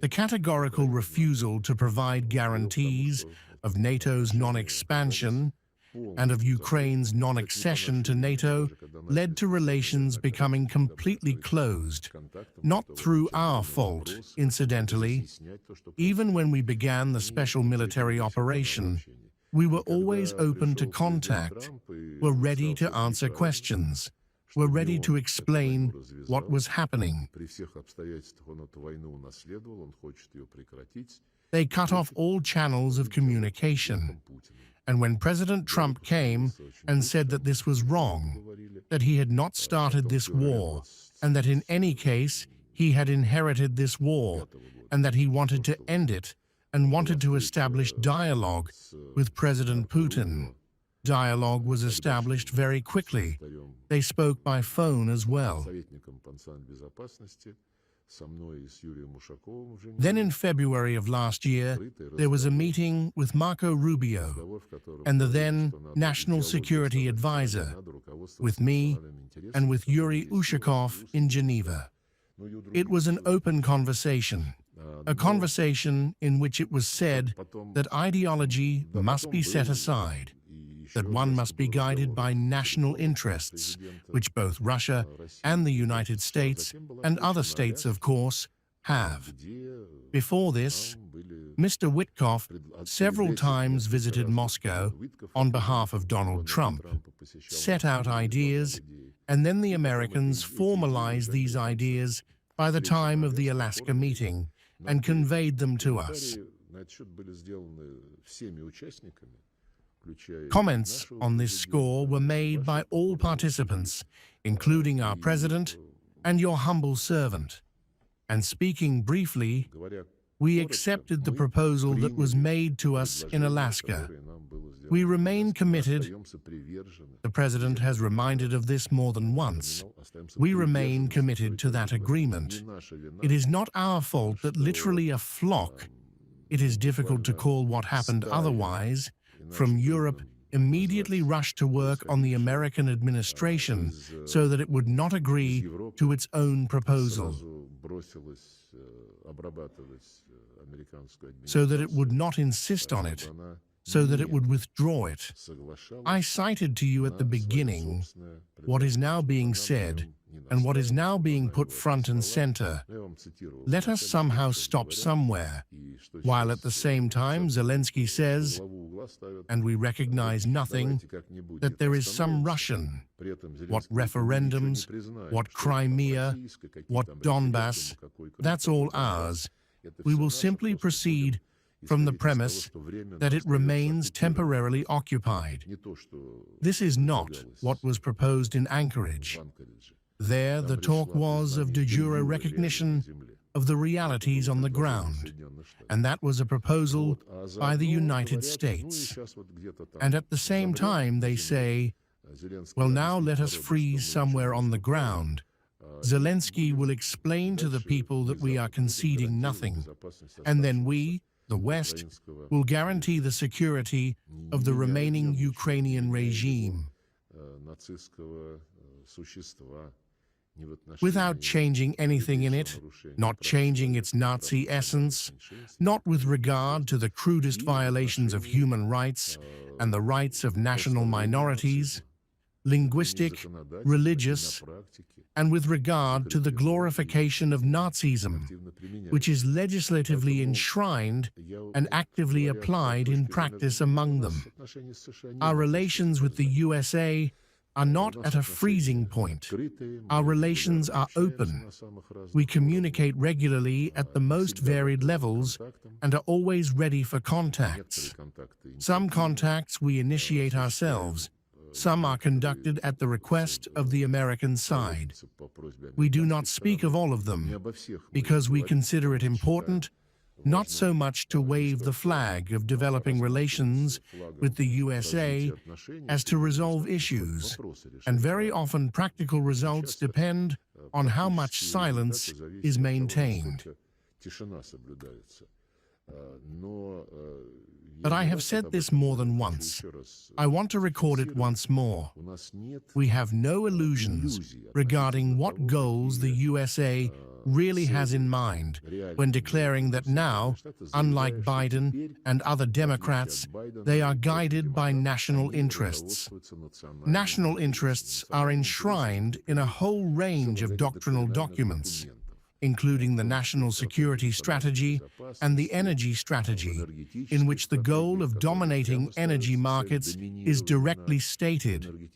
The categorical refusal to provide guarantees of NATO's non-expansion and of Ukraine's non-accession to NATO led to relations becoming completely closed, not through our fault, incidentally. Even when we began the special military operation, we were always open to contact, were ready to answer questions, were ready to explain what was happening. They cut off all channels of communication. And when President Trump came and said that this was wrong, that he had not started this war, and that in any case he had inherited this war, and that he wanted to end it and wanted to establish dialogue with President Putin, dialogue was established very quickly. They spoke by phone as well. Then in February of last year, there was a meeting with Marco Rubio and the then National Security Advisor, with me and with Yuri Ushakov in Geneva. It was an open conversation, a conversation in which it was said that ideology must be set aside, that one must be guided by national interests, which both Russia and the United States, and other states, of course, have. Before this, Mr. Witkoff several times visited Moscow on behalf of Donald Trump, set out ideas, and then the Americans formalized these ideas by the time of the Alaska meeting and conveyed them to us. Comments on this score were made by all participants, including our president and your humble servant. And speaking briefly, we accepted the proposal that was made to us in Alaska. We remain committed. The president has reminded of this more than once. We remain committed to that agreement. It is not our fault that literally a flock, it is difficult to call what happened otherwise, from Europe immediately rushed to work on the American administration so that it would not agree to its own proposal, so that it would not insist on it, so that it would withdraw it. I cited to you at the beginning what is now being said and what is now being put front and center. Let us somehow stop somewhere, while at the same time Zelensky says, and we recognize nothing, that there is some Russian. What referendums, what Crimea, what Donbass, that's all ours. We will simply proceed from the premise that it remains temporarily occupied. This is not what was proposed in Anchorage. There, the talk was of de jure recognition of the realities on the ground, and that was a proposal by the United States. And at the same time, they say, well, now let us freeze somewhere on the ground. Zelensky will explain to the people that we are conceding nothing, and then we, the West, will guarantee the security of the remaining Ukrainian regime without changing anything in it, not changing its Nazi essence, not with regard to the crudest violations of human rights and the rights of national minorities, linguistic, religious, and with regard to the glorification of Nazism, which is legislatively enshrined and actively applied in practice among them. Our relations with the USA are not at a freezing point. Our relations are open. We communicate regularly at the most varied levels and are always ready for contacts. Some contacts we initiate ourselves. Some are conducted at the request of the American side. We do not speak of all of them because we consider it important not so much to wave the flag of developing relations with the USA as to resolve issues, and very often practical results depend on how much silence is maintained. But I have said this more than once. I want to record it once more. We have no illusions regarding what goals the USA really has in mind when declaring that now, unlike Biden and other Democrats, they are guided by national interests. National interests are enshrined in a whole range of doctrinal documents, including the National Security Strategy and the Energy Strategy, in which the goal of dominating energy markets is directly stated.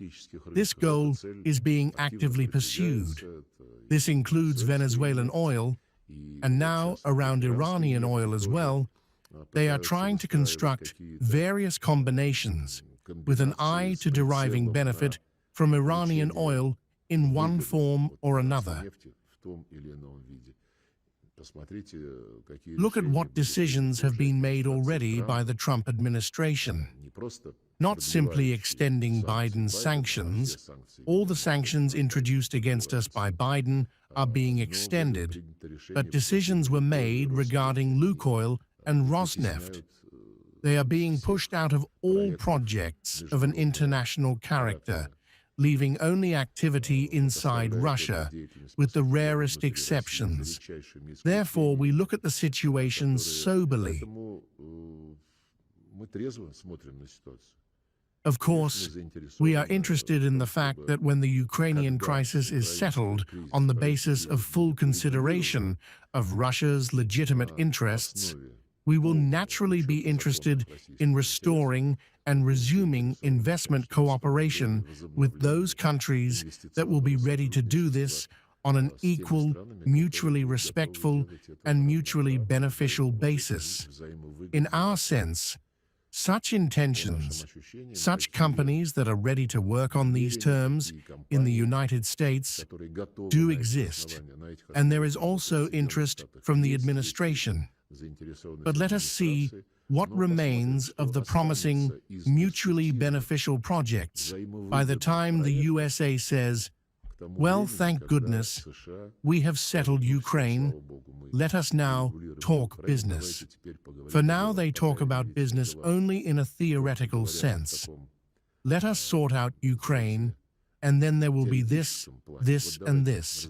This goal is being actively pursued. This includes Venezuelan oil, and now around Iranian oil as well. They are trying to construct various combinations with an eye to deriving benefit from Iranian oil in one form or another. Look at what decisions have been made already by the Trump administration. Not simply extending Biden's sanctions. All the sanctions introduced against us by Biden are being extended, but decisions were made regarding Lukoil and Rosneft. They are being pushed out of all projects of an international character, leaving only activity inside Russia, with the rarest exceptions. Therefore, we look at the situation soberly. Of course, we are interested in the fact that when the Ukrainian crisis is settled on the basis of full consideration of Russia's legitimate interests, we will naturally be interested in restoring and resuming investment cooperation with those countries that will be ready to do this on an equal, mutually respectful, and mutually beneficial basis. In our sense, such intentions, such companies that are ready to work on these terms in the United States do exist, and there is also interest from the administration. But let us see what remains of the promising, mutually beneficial projects by the time the USA says, well, thank goodness, we have settled Ukraine. Let us now talk business. For now, they talk about business only in a theoretical sense. Let us sort out Ukraine, and then there will be this, this, and this.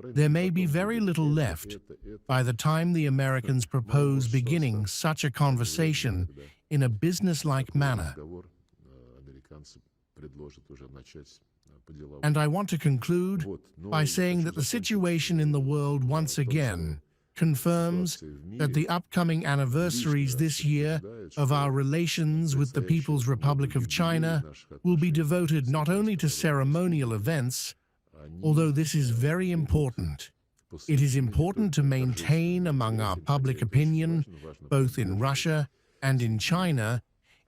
There may be very little left by the time the Americans propose beginning such a conversation in a business-like manner. And I want to conclude by saying that the situation in the world once again confirms that the upcoming anniversaries this year of our relations with the People's Republic of China will be devoted not only to ceremonial events, although this is very important. It is important to maintain among our public opinion, both in Russia and in China,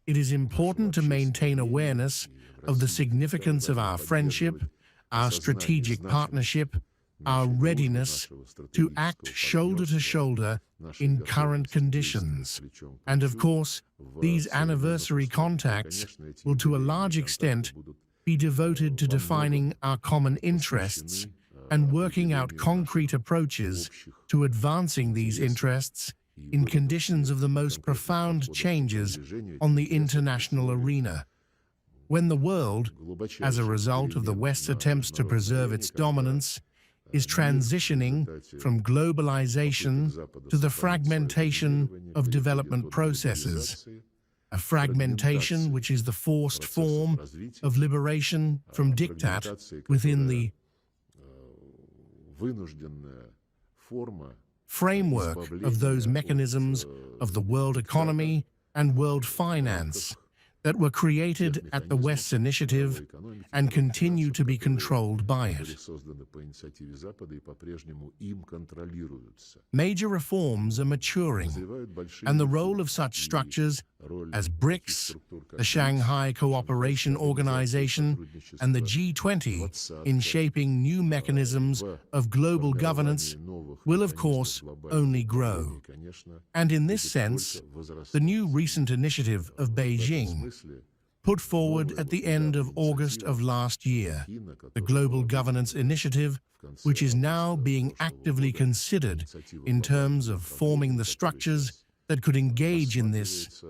it is important to maintain awareness of the significance of our friendship, our strategic partnership, our readiness to act shoulder to shoulder in current conditions. And of course, these anniversary contacts will to a large extent be devoted to defining our common interests and working out concrete approaches to advancing these interests in conditions of the most profound changes on the international arena. When the world, as a result of the West's attempts to preserve its dominance, is transitioning from globalization to the fragmentation of development processes, a fragmentation which is the forced form of liberation from diktat within the framework of those mechanisms of the world economy and world finance that were created at the West's initiative and continue to be controlled by it. Major reforms are maturing, and the role of such structures as BRICS, the Shanghai Cooperation Organization, and the G20 in shaping new mechanisms of global governance will, of course, only grow. And in this sense, the new recent initiative of Beijing, put forward at the end of August of last year, the Global Governance Initiative, which is now being actively considered in terms of forming the structures that could engage in this.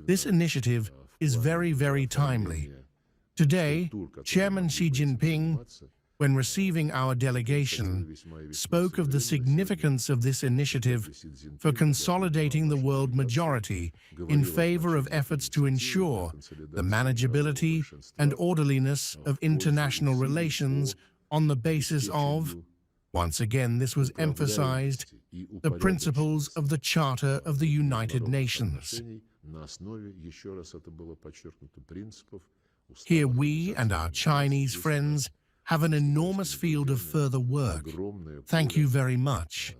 This initiative is very, very timely. Today, Chairman Xi Jinping, when receiving our delegation, spoke of the significance of this initiative for consolidating the world majority in favor of efforts to ensure the manageability and orderliness of international relations on the basis of, once again this was emphasized, the principles of the Charter of the United Nations. Here we and our Chinese friends have an enormous field of further work. Thank you very much.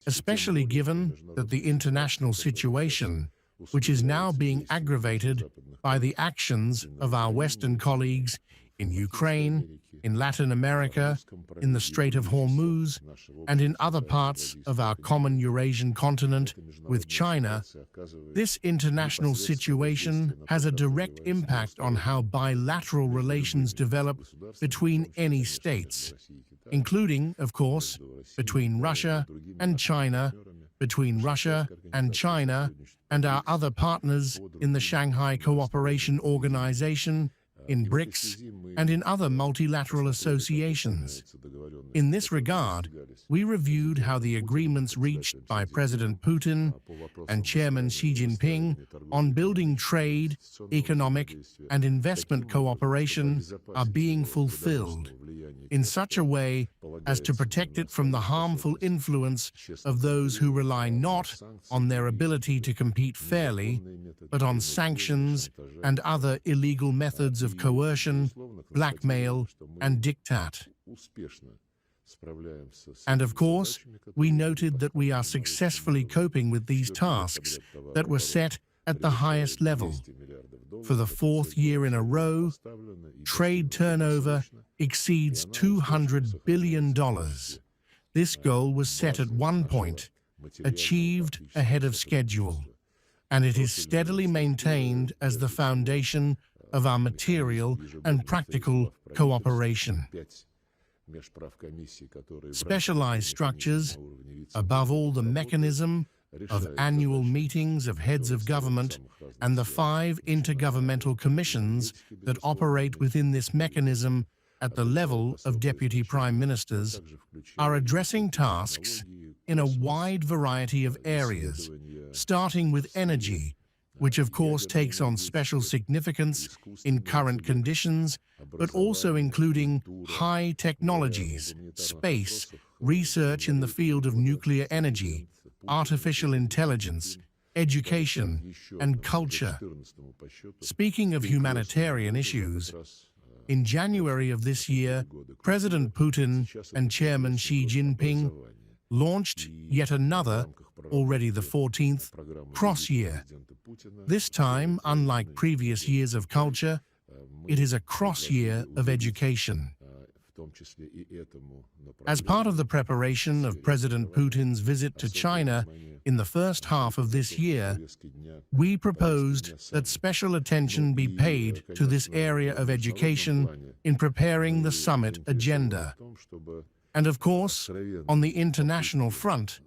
Especially given that the international situation, which is now being aggravated by the actions of our Western colleagues in Ukraine, in Latin America, in the Strait of Hormuz, and in other parts of our common Eurasian continent with China, this international situation has a direct impact on how bilateral relations develop between any states, including, of course, between Russia and China, between Russia and China, and our other partners in the Shanghai Cooperation Organization, in BRICS, and in other multilateral associations. In this regard, we reviewed how the agreements reached by President Putin and Chairman Xi Jinping on building trade, economic, and investment cooperation are being fulfilled in such a way as to protect it from the harmful influence of those who rely not on their ability to compete fairly, but on sanctions and other illegal methods of coercion, blackmail, and diktat. And of course, we noted that we are successfully coping with these tasks that were set at the highest level. For the fourth year in a row, trade turnover exceeds $200 billion. This goal was set at one point, achieved ahead of schedule, and it is steadily maintained as the foundation of our material and practical cooperation. Specialized structures, above all the mechanism of annual meetings of heads of government and the 5 intergovernmental commissions that operate within this mechanism at the level of deputy prime ministers, are addressing tasks in a wide variety of areas, starting with energy, which of course takes on special significance in current conditions, but also including high technologies, space, research in the field of nuclear energy, artificial intelligence, education, and culture. Speaking of humanitarian issues, in January of this year, President Putin and Chairman Xi Jinping launched yet another, already the 14th, cross-year. This time, unlike previous years of culture, it is a cross-year of education. As part of the preparation of President Putin's visit to China in the first half of this year, we proposed that special attention be paid to this area of education in preparing the summit agenda. And of course, on the international front,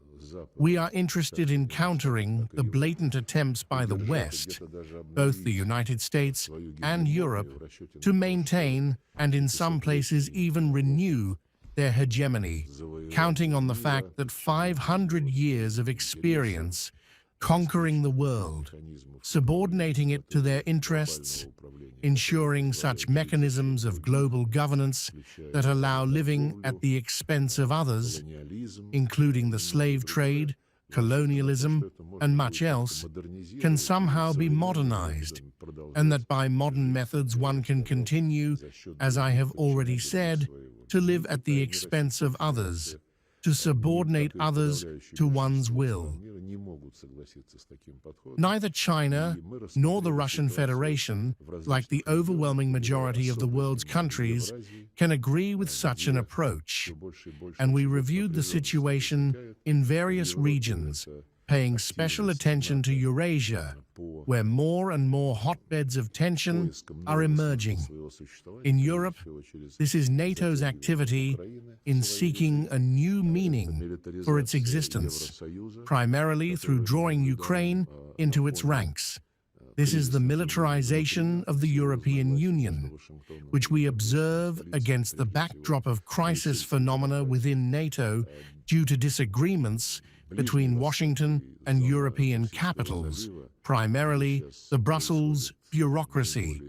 we are interested in countering the blatant attempts by the West, both the United States and Europe, to maintain and in some places even renew their hegemony, counting on the fact that 500 years of experience conquering the world, subordinating it to their interests, ensuring such mechanisms of global governance that allow living at the expense of others, including the slave trade, colonialism, and much else, can somehow be modernized, and that by modern methods one can continue, as I have already said, to live at the expense of others, to subordinate others to one's will. Neither China nor the Russian Federation, like the overwhelming majority of the world's countries, can agree with such an approach, and we reviewed the situation in various regions, paying special attention to Eurasia, where more and more hotbeds of tension are emerging. In Europe, this is NATO's activity in seeking a new meaning for its existence, primarily through drawing Ukraine into its ranks. This is the militarization of the European Union, which we observe against the backdrop of crisis phenomena within NATO due to disagreements between Washington and European capitals, primarily the Brussels bureaucracy.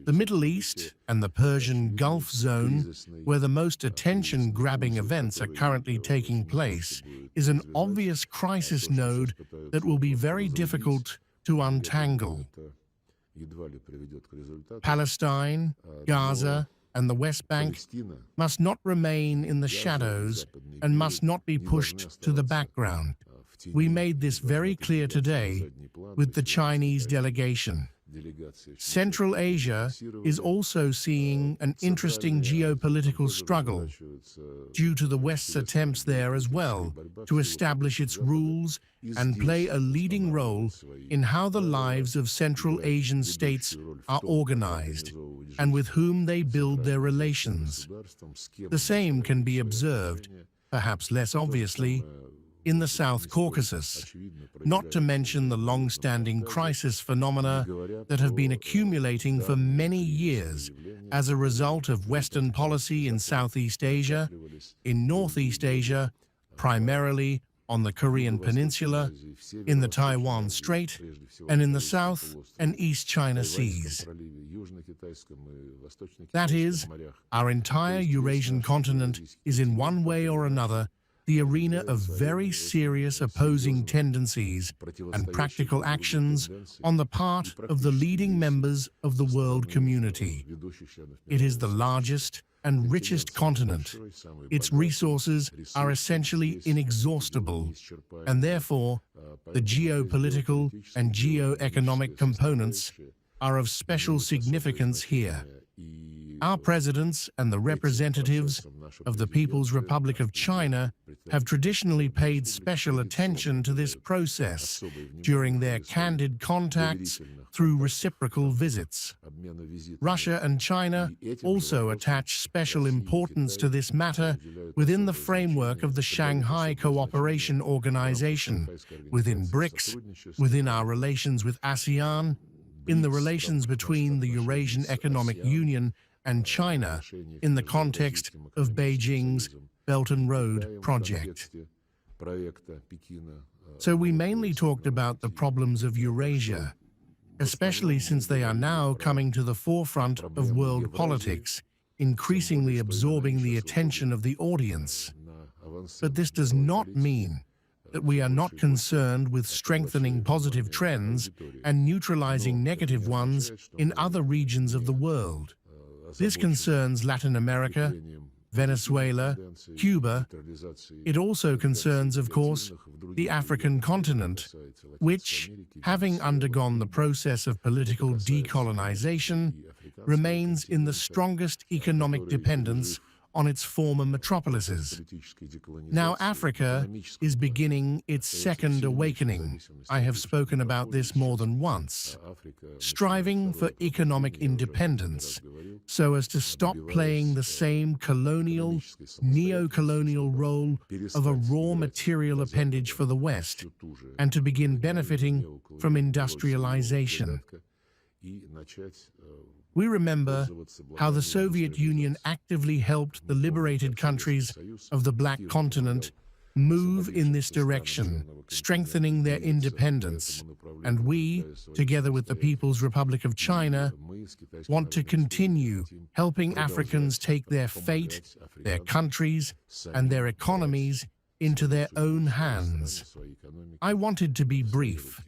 The Middle East and the Persian Gulf zone, where the most attention-grabbing events are currently taking place, is an obvious crisis node that will be very difficult to untangle. Palestine, Gaza, and the West Bank must not remain in the shadows and must not be pushed to the background. We made this very clear today with the Chinese delegation. Central Asia is also seeing an interesting geopolitical struggle due to the West's attempts there as well to establish its rules and play a leading role in how the lives of Central Asian states are organized and with whom they build their relations. The same can be observed, perhaps less obviously, in the South Caucasus, not to mention the long-standing crisis phenomena that have been accumulating for many years as a result of Western policy in Southeast Asia, in Northeast Asia, primarily on the Korean Peninsula, in the Taiwan Strait, and in the South and East China Seas. That is, our entire Eurasian continent is in one way or another the arena of very serious opposing tendencies and practical actions on the part of the leading members of the world community. It is the largest and richest continent. Its resources are essentially inexhaustible, and therefore the geopolitical and geo-economic components are of special significance here. Our presidents and the representatives of the People's Republic of China have traditionally paid special attention to this process during their candid contacts through reciprocal visits. Russia and China also attach special importance to this matter within the framework of the Shanghai Cooperation Organization, within BRICS, within our relations with ASEAN, in the relations between the Eurasian Economic Union and China in the context of Beijing's Belt and Road project. So we mainly talked about the problems of Eurasia, especially since they are now coming to the forefront of world politics, increasingly absorbing the attention of the audience. But this does not mean that we are not concerned with strengthening positive trends and neutralizing negative ones in other regions of the world. This concerns Latin America, Venezuela, Cuba. It also concerns, of course, the African continent, which, having undergone the process of political decolonization, remains in the strongest economic dependence on its former metropolises. Now Africa is beginning its second awakening. I have spoken about this more than once. Striving for economic independence so as to stop playing the same colonial, neo-colonial role of a raw material appendage for the West and to begin benefiting from industrialization. We remember how the Soviet Union actively helped the liberated countries of the Black Continent move in this direction, strengthening their independence. And we, together with the People's Republic of China, want to continue helping Africans take their fate, their countries, and their economies into their own hands. I wanted to be brief,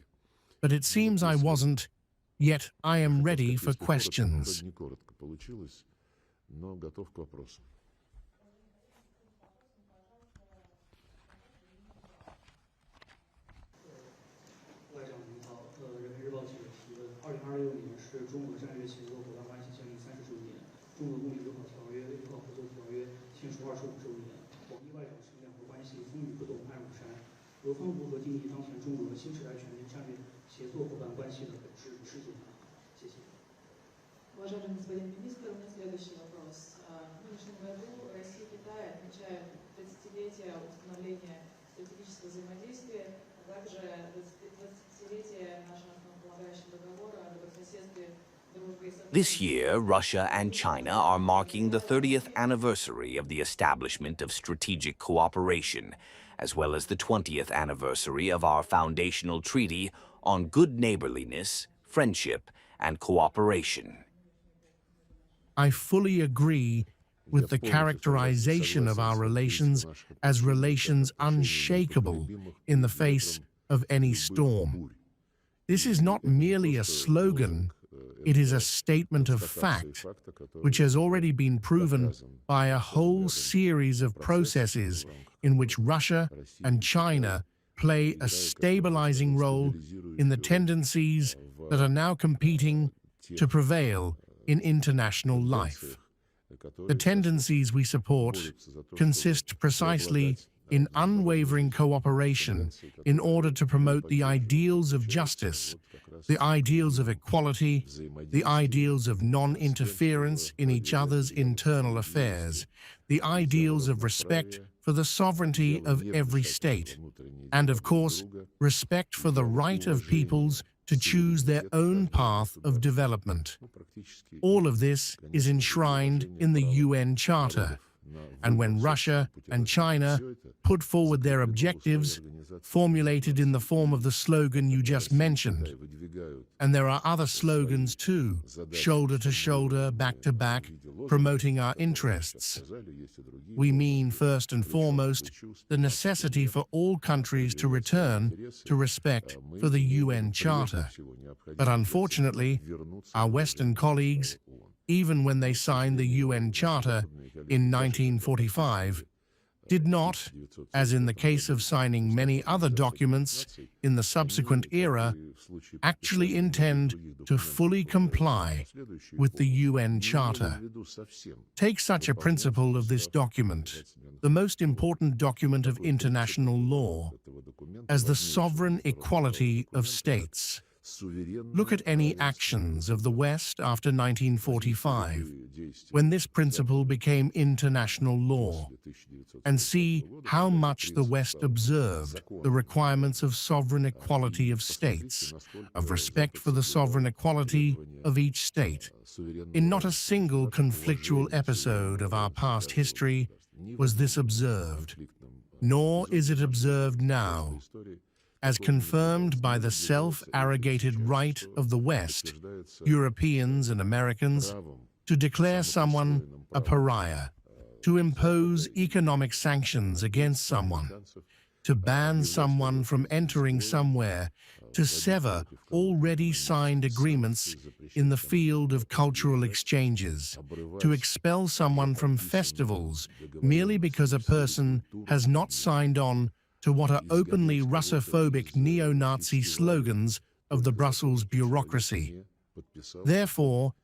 but it seems I wasn't. Yet I am ready for questions. 俄方如何定义当前中俄新时代全面战略协作伙伴关系的本质制度呢？谢谢。Уважаемый господин министр, у меня следующий вопрос. В нынешнем году Россия и Китай отмечают 30-летие установления стратегического взаимодействия, а также 20-летие нашего основополагающего договора о добрососедстве. This year, Russia and China are marking the 30th anniversary of the establishment of strategic cooperation, as well as the 20th anniversary of our foundational treaty on good neighborliness, friendship, and cooperation. I fully agree with the characterization of our relations as relations unshakable in the face of any storm. This is not merely a slogan, it is a statement of fact, which has already been proven by a whole series of processes in which Russia and China play a stabilizing role in the tendencies that are now competing to prevail in international life. The tendencies we support consist precisely in unwavering cooperation in order to promote the ideals of justice, the ideals of equality, the ideals of non-interference in each other's internal affairs, the ideals of respect for the sovereignty of every state, and of course, respect for the right of peoples to choose their own path of development. All of this is enshrined in the UN Charter. And when Russia and China put forward their objectives, formulated in the form of the slogan you just mentioned, and there are other slogans too, shoulder to shoulder, back to back, promoting our interests. We mean, first and foremost, the necessity for all countries to return to respect for the UN Charter. But unfortunately, our Western colleagues, even when they signed the UN Charter in 1945, did not, as in the case of signing many other documents in the subsequent era, actually intend to fully comply with the UN Charter. Take such a principle of this document, the most important document of international law, as the sovereign equality of states. Look at any actions of the West after 1945, when this principle became international law, and see how much the West observed the requirements of sovereign equality of states, of respect for the sovereign equality of each state. In not a single conflictual episode of our past history was this observed, nor is it observed now, as confirmed by the self-arrogated right of the West, Europeans and Americans, to declare someone a pariah, to impose economic sanctions against someone, to ban someone from entering somewhere, to sever already signed agreements in the field of cultural exchanges, to expel someone from festivals merely because a person has not signed on to what are openly Russophobic neo-Nazi slogans of the Brussels bureaucracy. Therefore,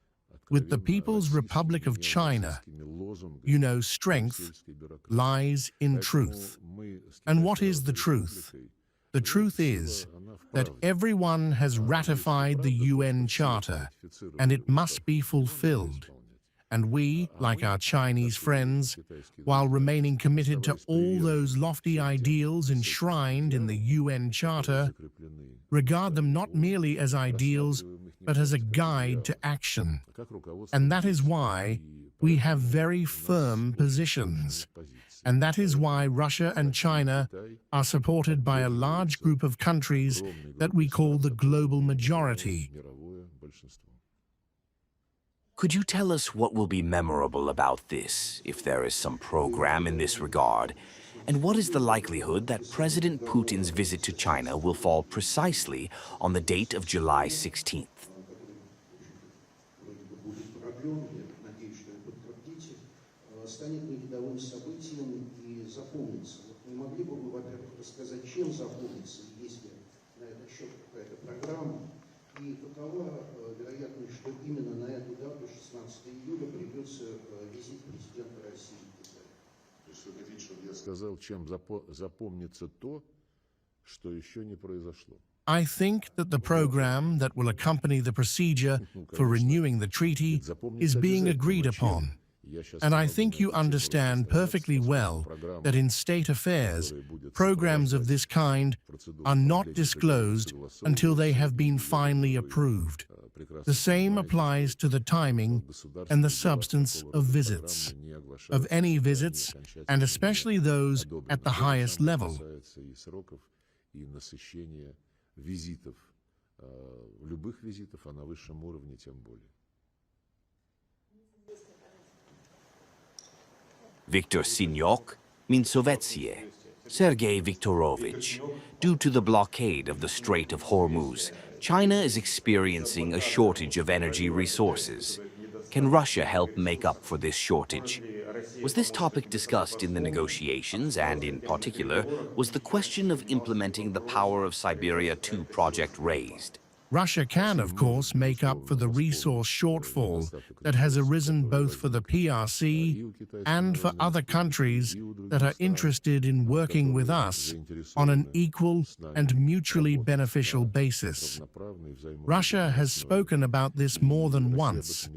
with the People's Republic of China, you know, strength lies in truth. And what is the truth? The truth is that everyone has ratified the UN Charter, and it must be fulfilled. And we, like our Chinese friends, while remaining committed to all those lofty ideals enshrined in the UN Charter, regard them not merely as ideals, but as a guide to action. And that is why we have very firm positions. And that is why Russia and China are supported by a large group of countries that we call the global majority. Could you tell us what will be memorable about this, if there is some program in this regard? And what is the likelihood that President Putin's visit to China will fall precisely on the date of July 16th? И какова вероятность, что именно на эту дату, 16 июля, придется визит президента России в Китай? То есть вы хотите, чтобы я сказал, чем запомнится то, I think that the program that will accompany the procedure for renewing the treaty is being agreed upon. And I think you understand perfectly well that in state affairs, programs of this kind are not disclosed until they have been finally approved. The same applies to the timing and the substance of visits, of any visits, and especially those at the highest level. Viktor Sinyok, Minsovetsie, Sergei Viktorovich. Due to the blockade of the Strait of Hormuz, China is experiencing a shortage of energy resources. Can Russia help make up for this shortage? Was this topic discussed in the negotiations, and in particular, was the question of implementing the Power of Siberia 2 project raised? Russia can, of course, make up for the resource shortfall that has arisen both for the PRC and for other countries that are interested in working with us on an equal and mutually beneficial basis. Russia has spoken about this more than once.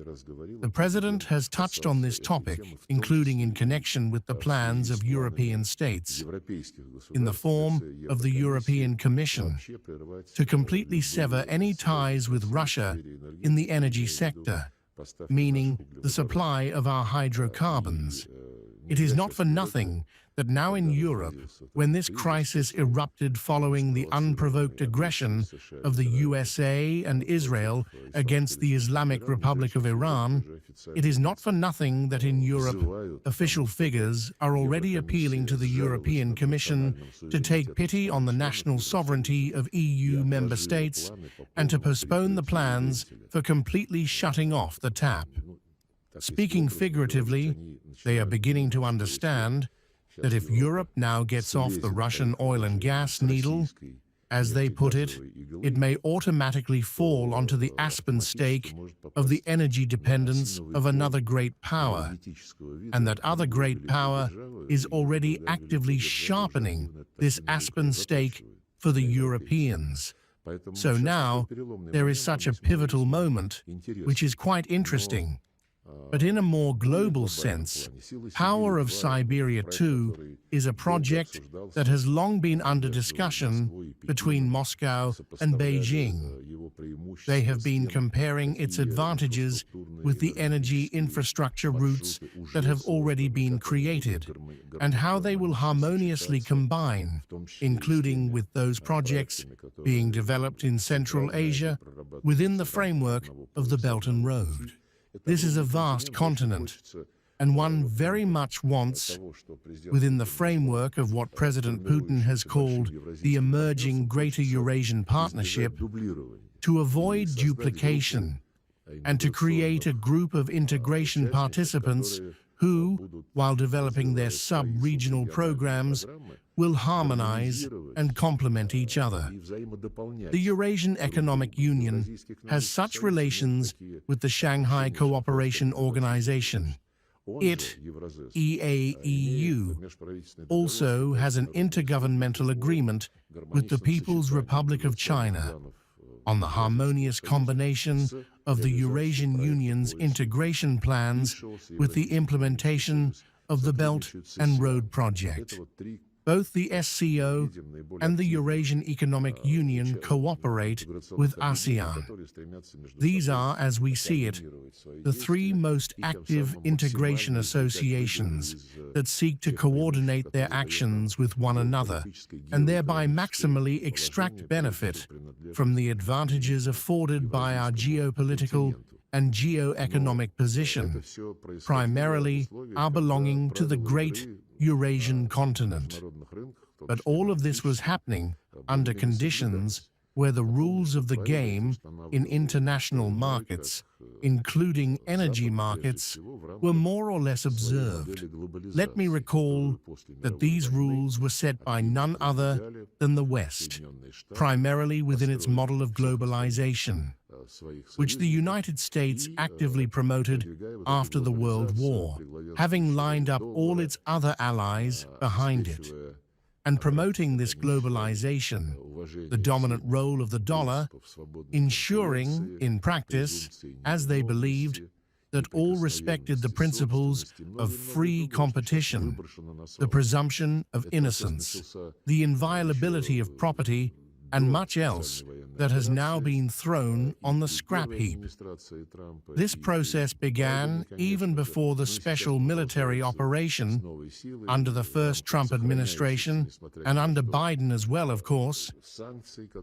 The President has touched on this topic, including in connection with the plans of European states, in the form of the European Commission, to completely sever any ties with Russia in the energy sector, meaning the supply of our hydrocarbons. It is not for nothing that now in Europe, when this crisis erupted following the unprovoked aggression of the USA and Israel against the Islamic Republic of Iran, it is not for nothing that in Europe, official figures are already appealing to the European Commission to take pity on the national sovereignty of EU member states and to postpone the plans for completely shutting off the tap. Speaking figuratively, they are beginning to understand that if Europe now gets off the Russian oil and gas needle, as they put it, it may automatically fall onto the aspen stake of the energy dependence of another great power, and that other great power is already actively sharpening this aspen stake for the Europeans. So now there is such a pivotal moment, which is quite interesting. But in a more global sense, Power of Siberia 2 is a project that has long been under discussion between Moscow and Beijing. They have been comparing its advantages with the energy infrastructure routes that have already been created, and how they will harmoniously combine, including with those projects being developed in Central Asia within the framework of the Belt and Road. This is a vast continent, and one very much wants, within the framework of what President Putin has called the emerging Greater Eurasian Partnership, to avoid duplication and to create a group of integration participants who, while developing their sub-regional programs, will harmonize and complement each other. The Eurasian Economic Union has such relations with the Shanghai Cooperation Organization. It, EAEU, also has an intergovernmental agreement with the People's Republic of China on the harmonious combination of the Eurasian Union's integration plans with the implementation of the Belt and Road Project. Both the SCO and the Eurasian Economic Union cooperate with ASEAN. These are, as we see it, the three most active integration associations that seek to coordinate their actions with one another and thereby maximally extract benefit from the advantages afforded by our geopolitical and geo-economic position, primarily our belonging to the great Eurasian continent. But all of this was happening under conditions where the rules of the game in international markets, including energy markets, were more or less observed. Let me recall that these rules were set by none other than the West, primarily within its model of globalization, which the United States actively promoted after the World War, having lined up all its other allies behind it. and promoting this globalization, the dominant role of the dollar, ensuring, in practice, as they believed, that all respected the principles of free competition, the presumption of innocence, the inviolability of property, and much else that has now been thrown on the scrap heap. This process began even before the special military operation under the first Trump administration and under Biden as well, of course,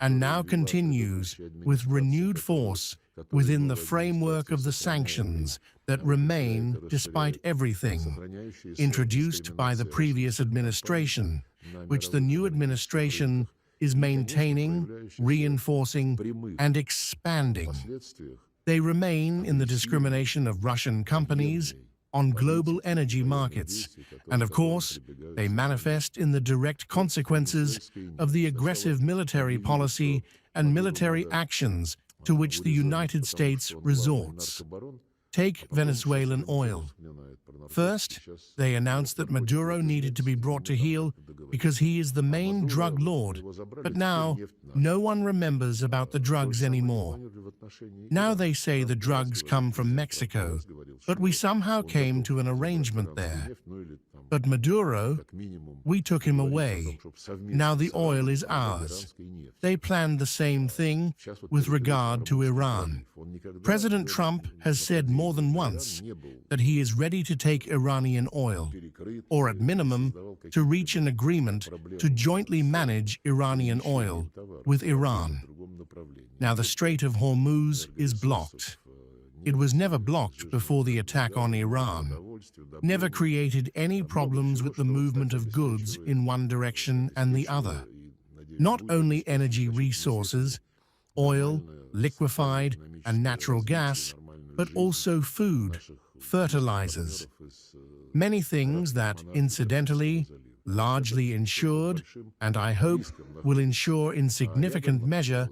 and now continues with renewed force within the framework of the sanctions that remain despite everything introduced by the previous administration, which the new administration is maintaining, reinforcing, and expanding. They remain in the discrimination of Russian companies on global energy markets, and of course, they manifest in the direct consequences of the aggressive military policy and military actions to which the United States resorts. Take Venezuelan oil. First, they announced that Maduro needed to be brought to heel because he is the main drug lord, but now no one remembers about the drugs anymore. Now they say the drugs come from Mexico, but we somehow came to an arrangement there. But Maduro, we took him away. Now the oil is ours. They planned the same thing with regard to Iran. President Trump has said more than once that he is ready to take Iranian oil, or at minimum, to reach an agreement to jointly manage Iranian oil with Iran. Now the Strait of Hormuz is blocked. It was never blocked before the attack on Iran, never created any problems with the movement of goods in one direction and the other. Not only energy resources, oil, liquefied, and natural gas, but also food, fertilizers. Many things that, incidentally, largely ensured, and I hope will ensure in significant measure,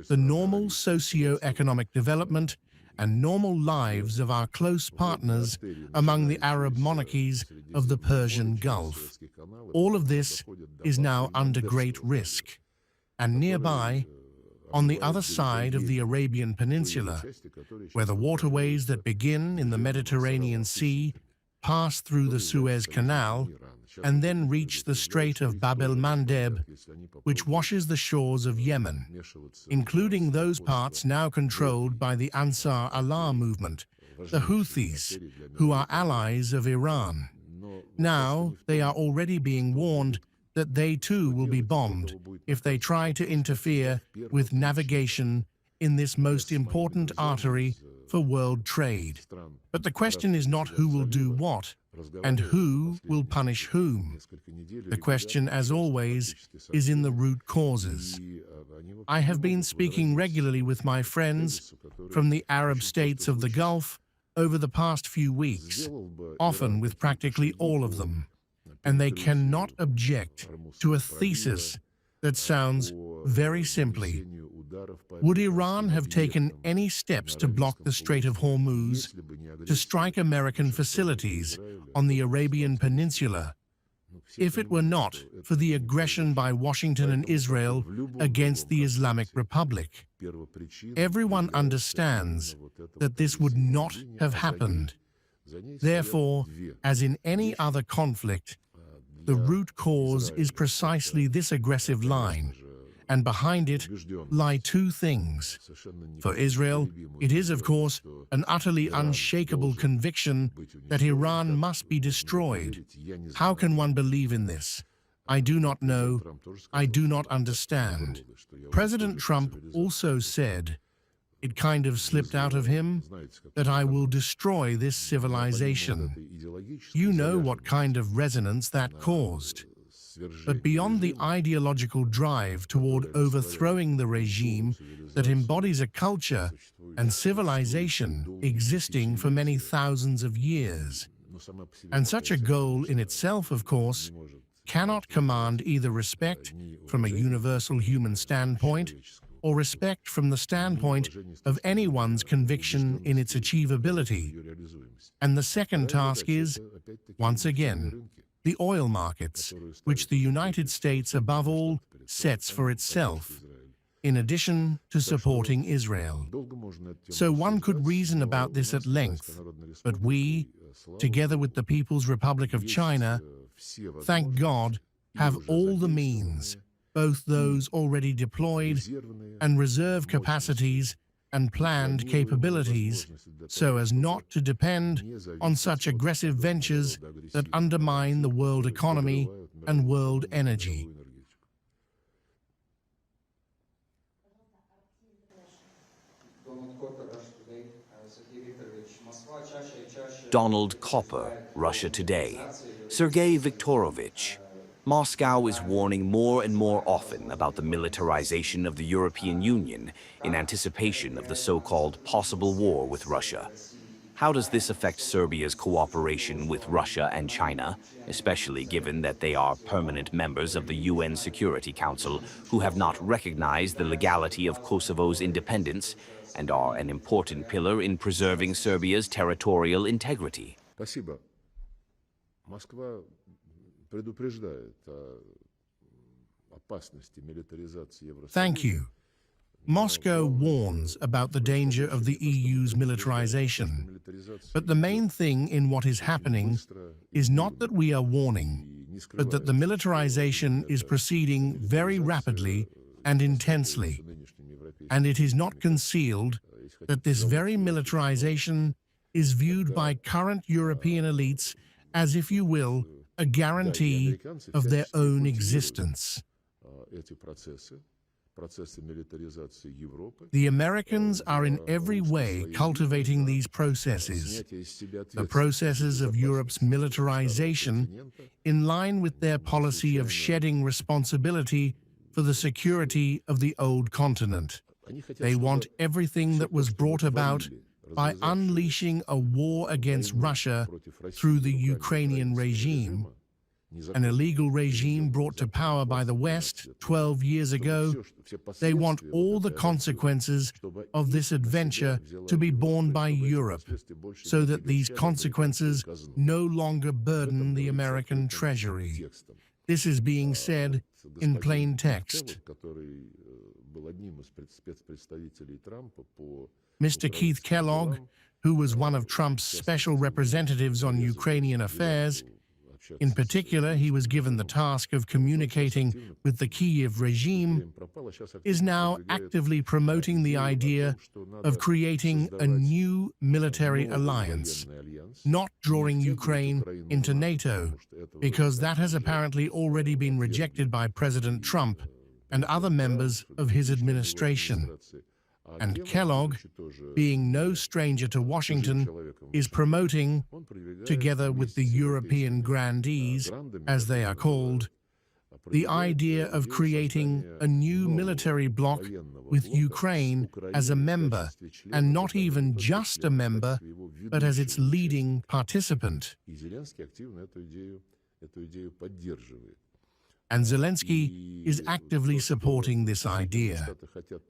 the normal socio-economic development and normal lives of our close partners among the Arab monarchies of the Persian Gulf. All of this is now under great risk. And nearby, on the other side of the Arabian Peninsula, where the waterways that begin in the Mediterranean Sea pass through the Suez Canal and then reach the Strait of Bab el-Mandeb, which washes the shores of Yemen, including those parts now controlled by the Ansar Allah movement, the Houthis, who are allies of Iran. Now they are already being warned that they too will be bombed if they try to interfere with navigation in this most important artery for world trade. But the question is not who will do what, and who will punish whom. The question, as always, is in the root causes. I have been speaking regularly with my friends from the Arab states of the Gulf over the past few weeks, often with practically all of them, and they cannot object to a thesis that sounds very simply: would Iran have taken any steps to block the Strait of Hormuz, to strike American facilities on the Arabian Peninsula, if it were not for the aggression by Washington and Israel against the Islamic Republic? Everyone understands that this would not have happened. Therefore, as in any other conflict, the root cause is precisely this aggressive line, and behind it lie two things. For Israel, it is, of course, an utterly unshakable conviction that Iran must be destroyed. How can one believe in this? I do not know. I do not understand. President Trump also said, it kind of slipped out of him, that I will destroy this civilization. You know what kind of resonance that caused. But beyond the ideological drive toward overthrowing the regime that embodies a culture and civilization existing for many thousands of years. And such a goal in itself, of course, cannot command either respect from a universal human standpoint or respect from the standpoint of anyone's conviction in its achievability. And the second task is, once again, the oil markets, which the United States above all sets for itself, in addition to supporting Israel. So one could reason about this at length, but we, together with the People's Republic of China, thank God, have all the means, both those already deployed and reserve capacities and planned capabilities, so as not to depend on such aggressive ventures that undermine the world economy and world energy. Donald Copper, Russia Today. Sergei Viktorovich. Moscow is warning more and more often about the militarization of the European Union in anticipation of the so-called possible war with Russia. How does this affect Serbia's cooperation with Russia and China, especially given that they are permanent members of the UN Security Council who have not recognized the legality of Kosovo's independence and are an important pillar in preserving Serbia's territorial integrity? Спасибо. Москва предупреждает о опасности милитаризации Евросоюза. Thank you. Moscow warns about the danger of the EU's militarization. But the main thing in what is happening is not that we are warning, but that the militarization is proceeding very rapidly and intensely. And it is not concealed that this very militarization is viewed by current European elites as, if you will, a guarantee of their own existence. The Americans are in every way cultivating these processes, the processes of Europe's militarization, in line with their policy of shedding responsibility for the security of the old continent. They want everything that was brought about by unleashing a war against Russia through the Ukrainian regime, an illegal regime brought to power by the West 12 years ago. They want all the consequences of this adventure to be borne by Europe, so that these consequences no longer burden the American treasury. This is being said in plain text. Mr. Keith Kellogg, who was one of Trump's special representatives on Ukrainian affairs, in particular, he was given the task of communicating with the Kyiv regime, is now actively promoting the idea of creating a new military alliance, not drawing Ukraine into NATO, because that has apparently already been rejected by President Trump and other members of his administration. And Kellogg, being no stranger to Washington, is promoting, together with the European grandees, as they are called, the idea of creating a new military bloc with Ukraine as a member, and not even just a member, but as its leading participant. And Zelensky is actively supporting this idea.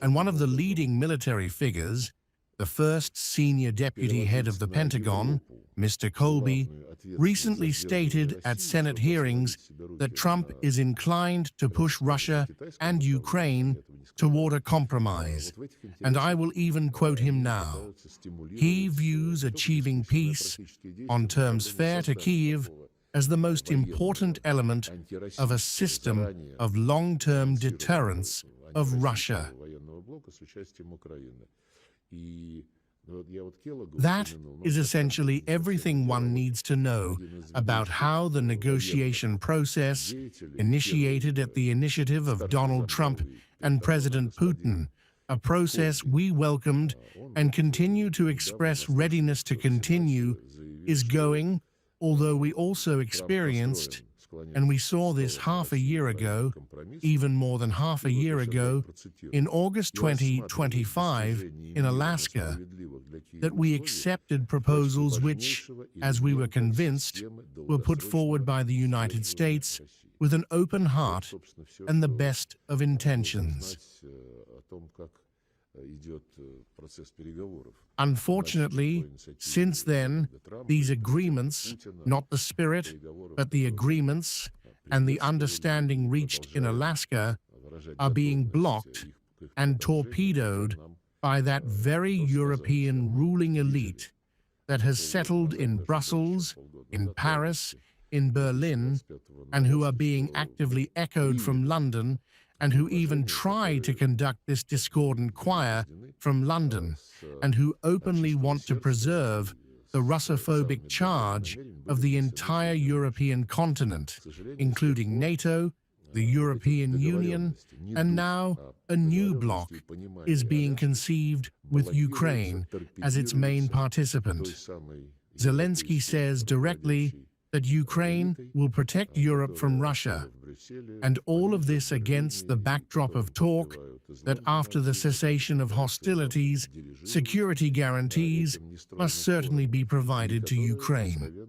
And one of the leading military figures, the first senior deputy head of the Pentagon, Mr. Colby, recently stated at Senate hearings that Trump is inclined to push Russia and Ukraine toward a compromise. And I will even quote him now. He views achieving peace on terms fair to Kyiv as the most important element of a system of long-term deterrence of Russia. That is essentially everything one needs to know about how the negotiation process, initiated at the initiative of Donald Trump and President Putin, a process we welcomed and continue to express readiness to continue, is going, although we also experienced, and we saw this half a year ago, even more than half a year ago, in August 2025 in Alaska, that we accepted proposals which, as we were convinced, were put forward by the United States with an open heart and the best of intentions. Unfortunately, since then, these agreements, not the spirit, but the agreements and the understanding reached in Alaska, are being blocked and torpedoed by that very European ruling elite that has settled in Brussels, in Paris, in Berlin, and who are being actively echoed from London, and who even try to conduct this discordant choir from London, and who openly want to preserve the Russophobic charge of the entire European continent, including NATO, the European Union, and now a new bloc is being conceived with Ukraine as its main participant. Zelensky says directly that Ukraine will protect Europe from Russia, and all of this against the backdrop of talk that after the cessation of hostilities, security guarantees must certainly be provided to Ukraine.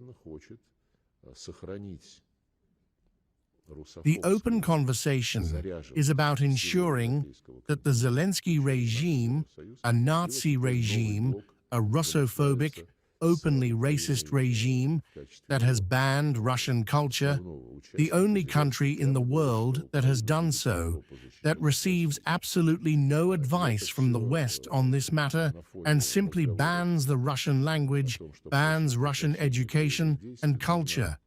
The open conversation is about ensuring that the Zelensky regime, a Nazi regime, a Russophobic, openly racist regime that has banned Russian culture, the only country in the world that has done so, that receives absolutely no advice from the West on this matter and simply bans the Russian language, bans Russian education and culture.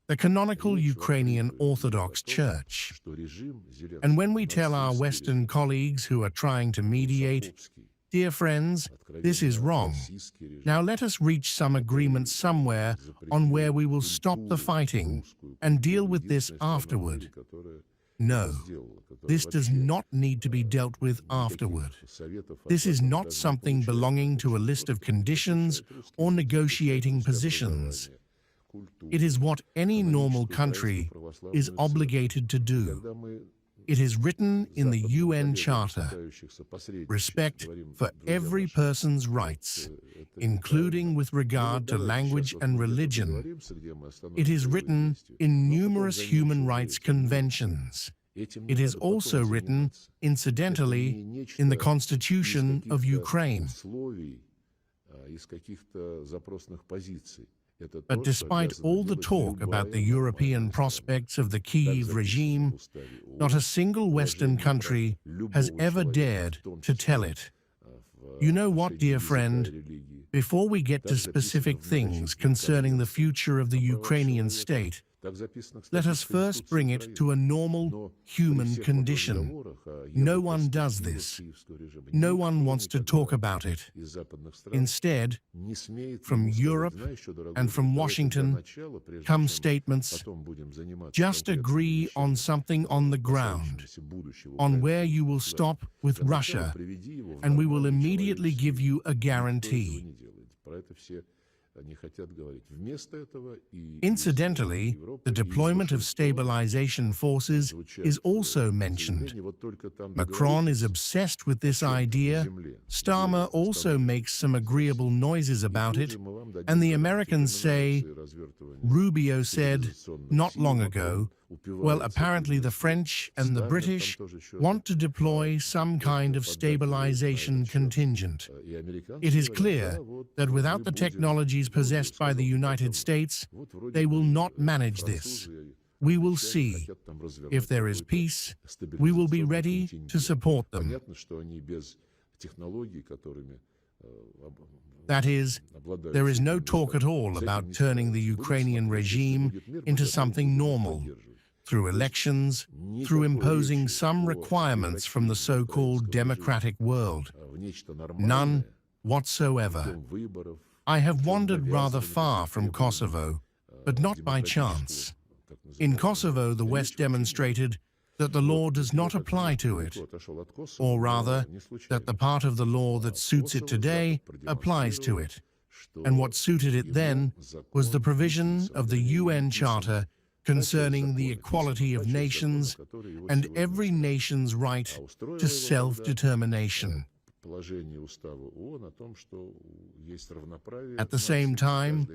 The canonical Ukrainian Orthodox Church. And when we tell our Western colleagues who are trying to mediate, dear friends, this is wrong. Now let us reach some agreement somewhere on where we will stop the fighting and deal with this afterward. No, this does not need to be dealt with afterward. This is not something belonging to a list of conditions or negotiating positions. It is what any normal country is obligated to do. It is written in the UN Charter. Respect for every person's rights, including with regard to language and religion. It is written in numerous human rights conventions. It is also written, incidentally, in the Constitution of Ukraine. But despite all the talk about the European prospects of the Kyiv regime, not a single Western country has ever dared to tell it. You know what, dear friend? Before we get to specific things concerning the future of the Ukrainian state, let us first bring it to a normal human condition. No one does this. No one wants to talk about it. Instead, from Europe and from Washington come statements, just agree on something on the ground, on where you will stop with Russia, and we will immediately give you a guarantee. Incidentally, the deployment of stabilization forces is also mentioned. Macron is obsessed with this idea, Starmer also makes some agreeable noises about it, and the Americans say, Rubio said not long ago, well, apparently the French and the British want to deploy some kind of stabilization contingent. It is clear that without the technologies possessed by the United States, they will not manage this. We will see. If there is peace, we will be ready to support them. That is, there is no talk at all about turning the Ukrainian regime into something normal, through elections, through imposing some requirements from the so-called democratic world. None whatsoever. I have wandered rather far from Kosovo, but not by chance. In Kosovo, the West demonstrated that the law does not apply to it, or rather, that the part of the law that suits it today applies to it. And what suited it then was the provision of the UN Charter concerning the equality of nations and every nation's right to self-determination. At the same time,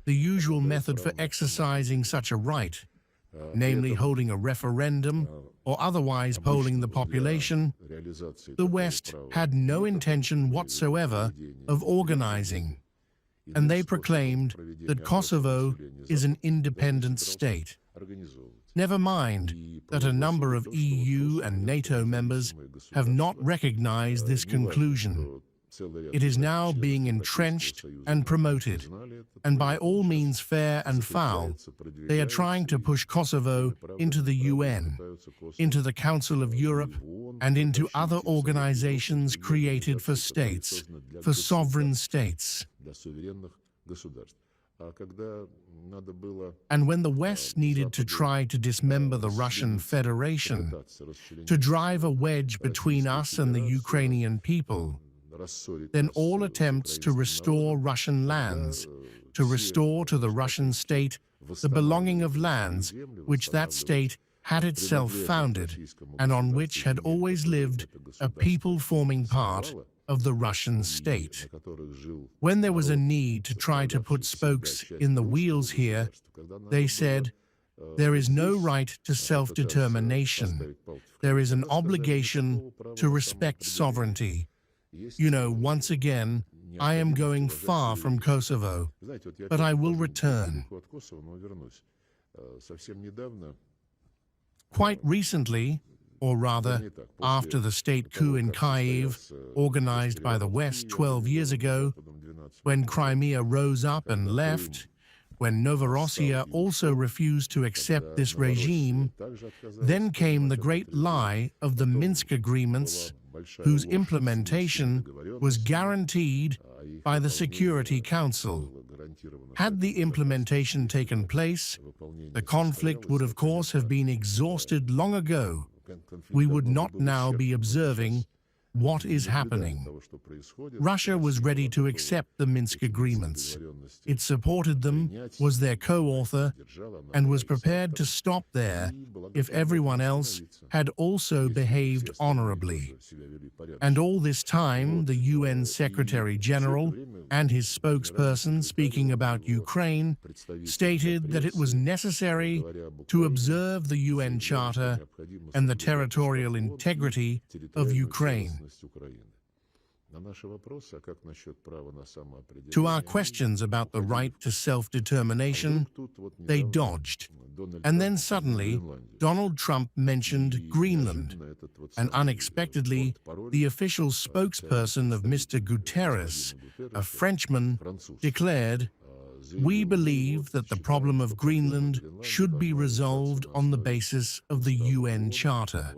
the usual method for exercising such a right namely holding a referendum or otherwise polling the population, the West had no intention whatsoever of organizing, and they proclaimed that Kosovo is an independent state. Never mind that a number of EU and NATO members have not recognized this conclusion. It is now being entrenched and promoted, and by all means fair and foul, they are trying to push Kosovo into the UN, into the Council of Europe, and into other organizations created for states, for sovereign states. And when the West needed to try to dismember the Russian Federation, to drive a wedge between us and the Ukrainian people, then all attempts to restore Russian lands, to restore to the Russian state the belonging of lands which that state had itself founded and on which had always lived a people forming part of the Russian state. When there was a need to try to put spokes in the wheels here, they said, there is no right to self-determination. There is an obligation to respect sovereignty. You know, once again, I am going far from Kosovo, but I will return. Quite recently, or rather, after the state coup in Kyiv, organized by the West 12 years ago, when Crimea rose up and left, when Novorossiya also refused to accept this regime, then came the great lie of the Minsk agreements, whose implementation was guaranteed by the Security Council. Had the implementation taken place, the conflict would of course have been exhausted long ago. We would not now be observing what is happening. Russia was ready to accept the Minsk agreements. It supported them, was their co-author, and was prepared to stop there if everyone else had also behaved honorably. And all this time, the UN Secretary-General and his spokesperson speaking about Ukraine stated that it was necessary to observe the UN Charter and the territorial integrity of Ukraine. To our questions about the right to self-determination, they dodged. And then suddenly, Donald Trump mentioned Greenland, and unexpectedly, the official spokesperson of Mr. Guterres, a Frenchman, declared, "We believe that the problem of Greenland should be resolved on the basis of the UN Charter,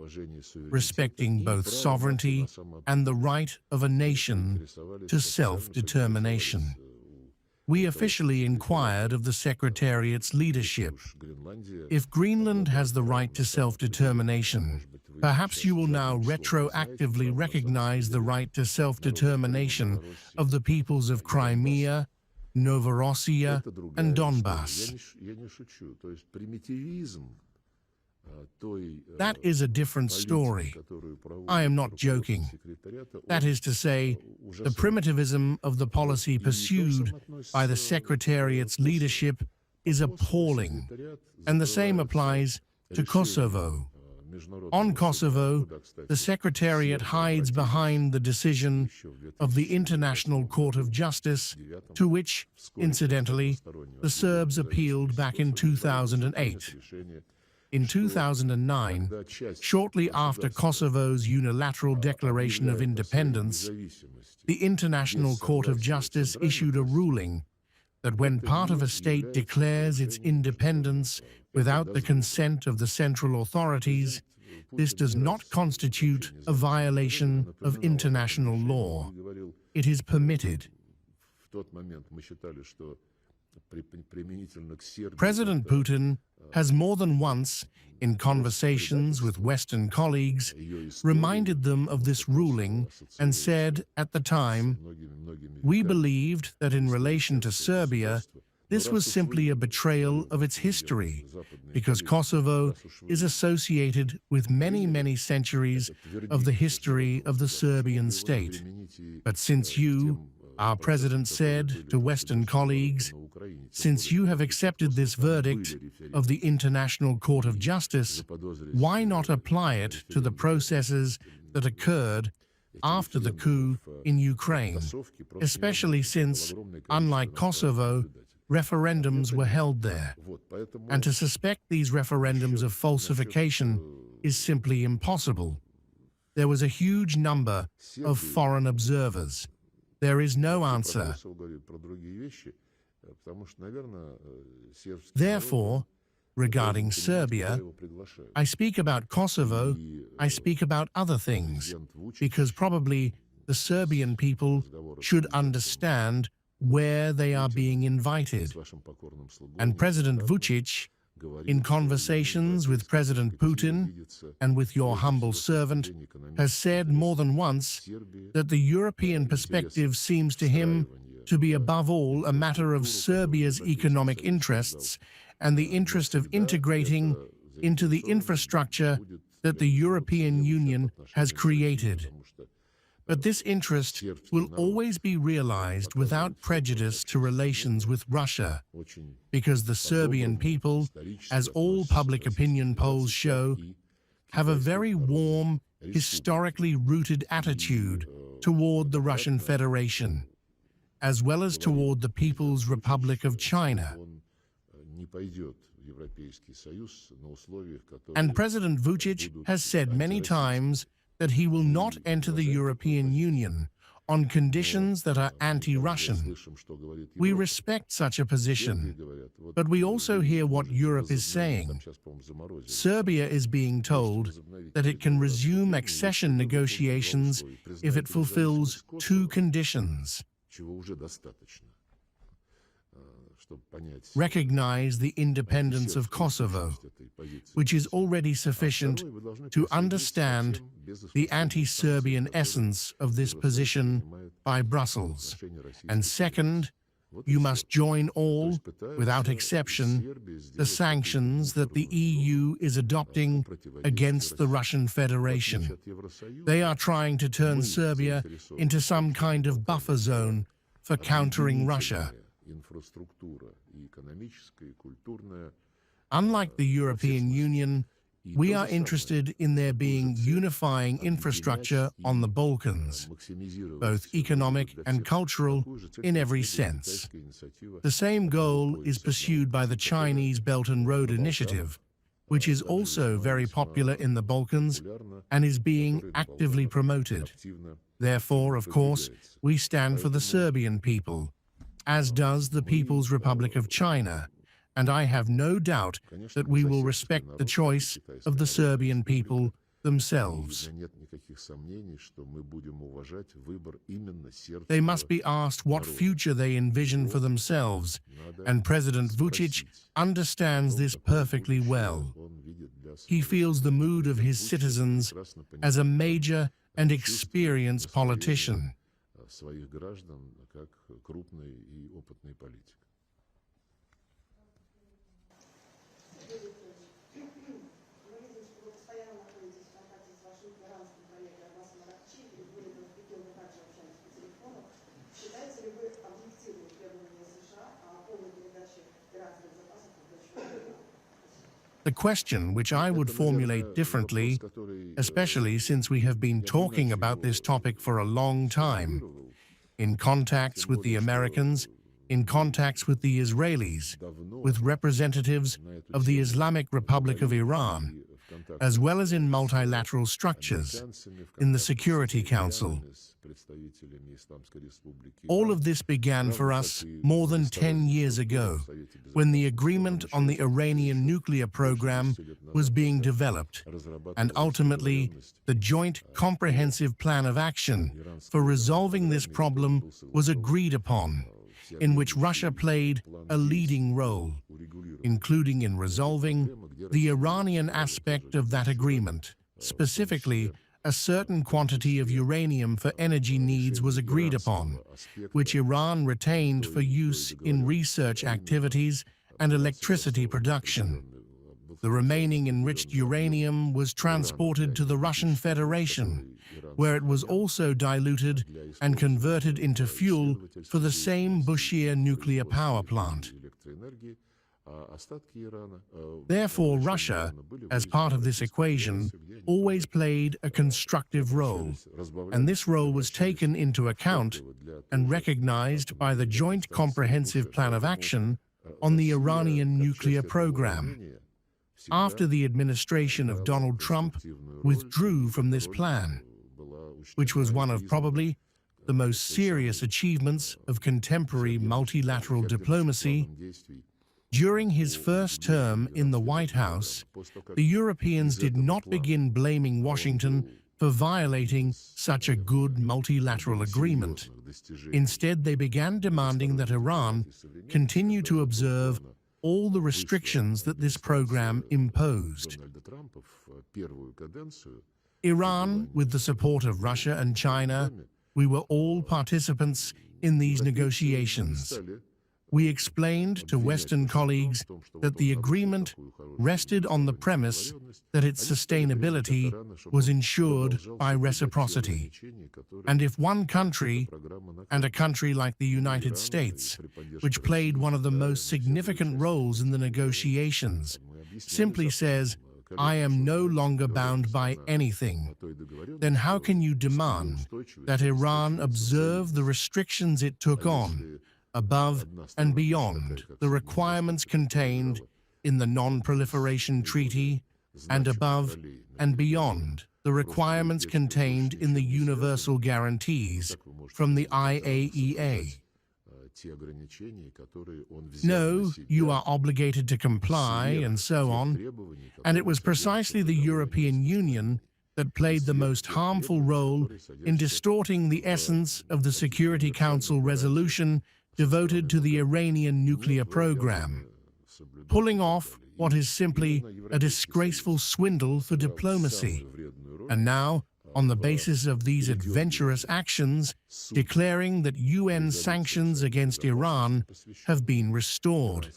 respecting both sovereignty and the right of a nation to self-determination." We officially inquired of the Secretariat's leadership, if Greenland has the right to self-determination, perhaps you will now retroactively recognize the right to self-determination of the peoples of Crimea, Novorossiya, and Donbass. That is a different story. I am not joking. That is to say, the primitivism of the policy pursued by the Secretariat's leadership is appalling, and the same applies to Kosovo. On Kosovo, the Secretariat hides behind the decision of the International Court of Justice, to which, incidentally, the Serbs appealed back in 2008. In 2009, shortly after Kosovo's unilateral declaration of independence, the International Court of Justice issued a ruling that when part of a state declares its independence without the consent of the central authorities, this does not constitute a violation of international law. It is permitted. President Putin has more than once, in conversations with Western colleagues, reminded them of this ruling and said at the time, "We believed that in relation to Serbia, this was simply a betrayal of its history, because Kosovo is associated with many, many centuries of the history of the Serbian state. But since you, our president said to Western colleagues, since you have accepted this verdict of the International Court of Justice, why not apply it to the processes that occurred after the coup in Ukraine, especially since, unlike Kosovo, referendums were held there, and to suspect these referendums of falsification is simply impossible. There was a huge number of foreign observers. There is no answer. Therefore, regarding Serbia, I speak about Kosovo, I speak about other things, because probably the Serbian people should understand where they are being invited. And President Vučić, in conversations with President Putin and with your humble servant, has said more than once that the European perspective seems to him to be above all a matter of Serbia's economic interests and the interest of integrating into the infrastructure that the European Union has created. But this interest will always be realized without prejudice to relations with Russia, because the Serbian people, as all public opinion polls show, have a very warm, historically rooted attitude toward the Russian Federation, as well as toward the People's Republic of China. And President Vučić has said many times that he will not enter the European Union on conditions that are anti-Russian. We respect such a position, but we also hear what Europe is saying. Serbia is being told that it can resume accession negotiations if it fulfills two conditions. Recognize the independence of Kosovo, which is already sufficient to understand the anti-Serbian essence of this position by Brussels. And second, you must join all, without exception, the sanctions that the EU is adopting against the Russian Federation. They are trying to turn Serbia into some kind of buffer zone for countering Russia. Unlike the European Union, we are interested in there being unifying infrastructure on the Balkans, both economic and cultural in every sense. The same goal is pursued by the Chinese Belt and Road Initiative, which is also very popular in the Balkans and is being actively promoted. Therefore, of course, we stand for the Serbian people, as does the People's Republic of China, and I have no doubt that we will respect the choice of the Serbian people themselves. They must be asked what future they envision for themselves, and President Vučić understands this perfectly well. He feels the mood of his citizens as a major and experienced politician. The question which I would formulate differently, especially since we have been talking about this topic for a long time, in contacts with the Americans, in contacts with the Israelis, with representatives of the Islamic Republic of Iran, as well as in multilateral structures, in the Security Council. All of this began for us more than 10 years ago, when the agreement on the Iranian nuclear program was being developed, and ultimately the joint comprehensive plan of action for resolving this problem was agreed upon, in which Russia played a leading role, including in resolving the Iranian aspect of that agreement. Specifically, a certain quantity of uranium for energy needs was agreed upon, which Iran retained for use in research activities and electricity production. The remaining enriched uranium was transported to the Russian Federation, where it was also diluted and converted into fuel for the same Bushehr nuclear power plant. Therefore, Russia, as part of this equation, always played a constructive role, and this role was taken into account and recognized by the Joint Comprehensive Plan of Action on the Iranian nuclear program. After the administration of Donald Trump withdrew from this plan, which was one of probably the most serious achievements of contemporary multilateral diplomacy, during his first term in the White House, the Europeans did not begin blaming Washington for violating such a good multilateral agreement. Instead, they began demanding that Iran continue to observe all the restrictions that this program imposed. Iran, with the support of Russia and China, we were all participants in these negotiations. We explained to Western colleagues that the agreement rested on the premise that its sustainability was ensured by reciprocity. And if one country, and a country like the United States, which played one of the most significant roles in the negotiations, simply says, "I am no longer bound by anything," then how can you demand that Iran observe the restrictions it took on, above and beyond the requirements contained in the Non-Proliferation Treaty, and above and beyond the requirements contained in the Universal Guarantees from the IAEA? No, you are obligated to comply, and so on. And it was precisely the European Union that played the most harmful role in distorting the essence of the Security Council resolution devoted to the Iranian nuclear program, pulling off what is simply a disgraceful swindle for diplomacy. And now, on the basis of these adventurous actions, declaring that UN sanctions against Iran have been restored.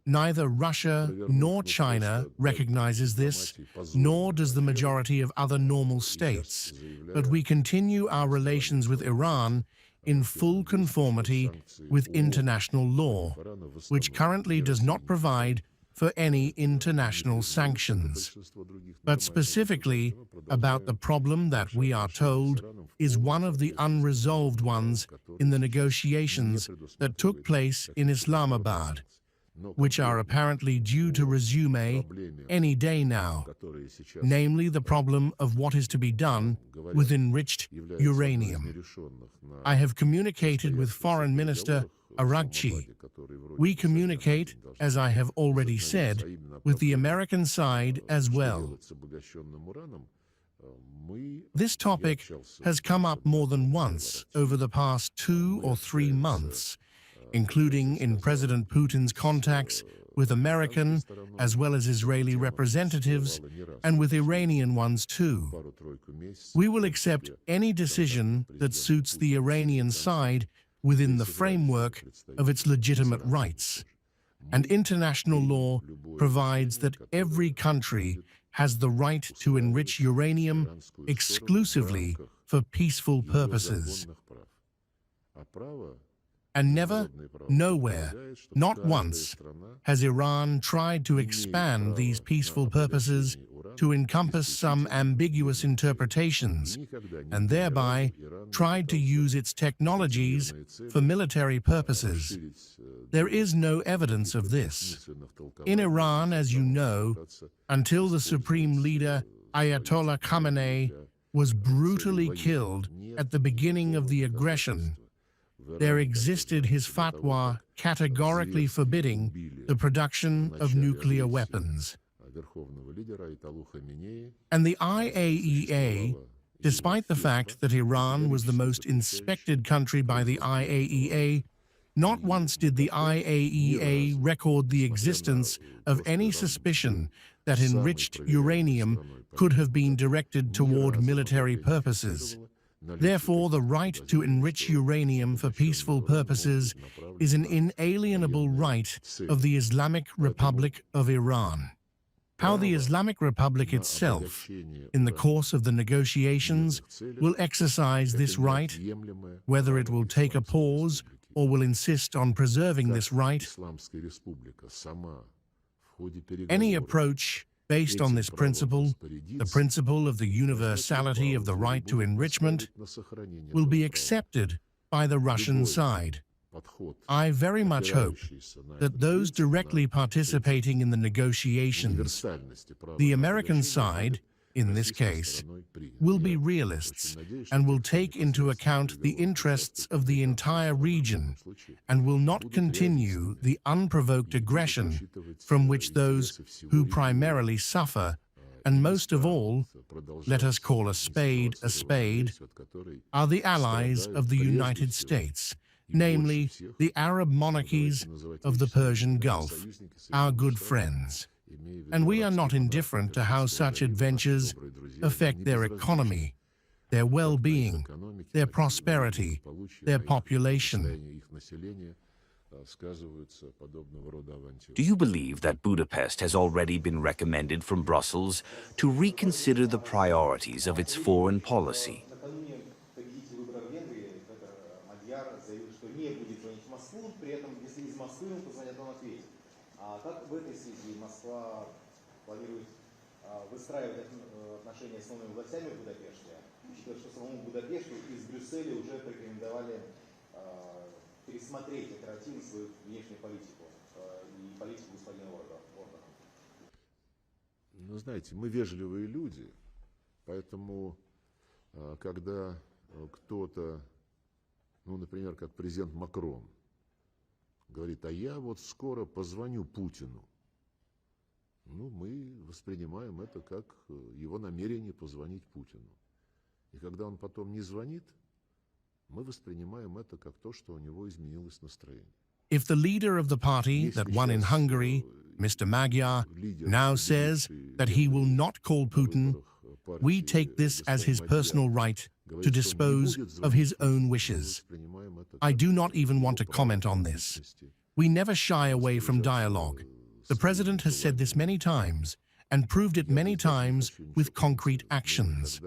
Neither Russia nor China recognizes this, nor does the majority of other normal states, but we continue our relations with Iran in full conformity with international law, which currently does not provide for any international sanctions, but specifically about the problem that we are told is one of the unresolved ones in the negotiations that took place in Islamabad, which are apparently due to resume any day now, namely the problem of what is to be done with enriched uranium. I have communicated with Foreign Minister ERUPTS. We communicate, as I have already said, with the American side as well. This topic has come up more than once over the past 2 or 3 months, including in President Putin's contacts with American as well as Israeli representatives, and with Iranian ones too. We will accept any decision that suits the Iranian side within the framework of its legitimate rights. And international law provides that every country has the right to enrich uranium exclusively for peaceful purposes. And never, nowhere, not once, has Iran tried to expand these peaceful purposes to encompass some ambiguous interpretations, and thereby tried to use its technologies for military purposes. There is no evidence of this. In Iran, as you know, until the supreme leader, Ayatollah Khamenei, was brutally killed at the beginning of the aggression, there existed his fatwa categorically forbidding the production of nuclear weapons. And the IAEA, despite the fact that Iran was the most inspected country by the IAEA, not once did the IAEA record the existence of any suspicion that enriched uranium could have been directed toward military purposes. Therefore, the right to enrich uranium for peaceful purposes is an inalienable right of the Islamic Republic of Iran. How the Islamic Republic itself, in the course of the negotiations, will exercise this right, whether it will take a pause or will insist on preserving this right, any approach based on this principle, the principle of the universality of the right to enrichment, will be accepted by the Russian side. I very much hope that those directly participating in the negotiations, the American side, in this case, will be realists and will take into account the interests of the entire region and will not continue the unprovoked aggression from which those who primarily suffer, and most of all, let us call a spade, are the allies of the United States, namely the Arab monarchies of the Persian Gulf, our good friends. And we are not indifferent to how such adventures affect their economy, their well-being, their prosperity, their population. Do you believe that Budapest has already been recommended from Brussels to reconsider the priorities of its foreign policy? Как в этой связи Москва планирует выстраивать отношения с новыми властями в Будапеште, учитывая, что самому Будапешту из Брюсселя уже порекомендовали пересмотреть оперативно свою внешнюю политику и политику господина Орбана? Ну, знаете, мы вежливые люди, поэтому, когда кто-то, ну, например, как президент Макрон, говорит, а я вот скоро позвоню Путину. Ну, мы воспринимаем это как его намерение позвонить Путину. И когда он потом не звонит, мы воспринимаем это как то, что у него изменилось настроение. If the leader of the party that won in Hungary, Mr. Magyar, now says that he will not call Putin, we take this as his personal right to dispose of his own wishes. I do not even want to comment on this. We never shy away from dialogue. The President has said this many times and proved it many times with concrete actions.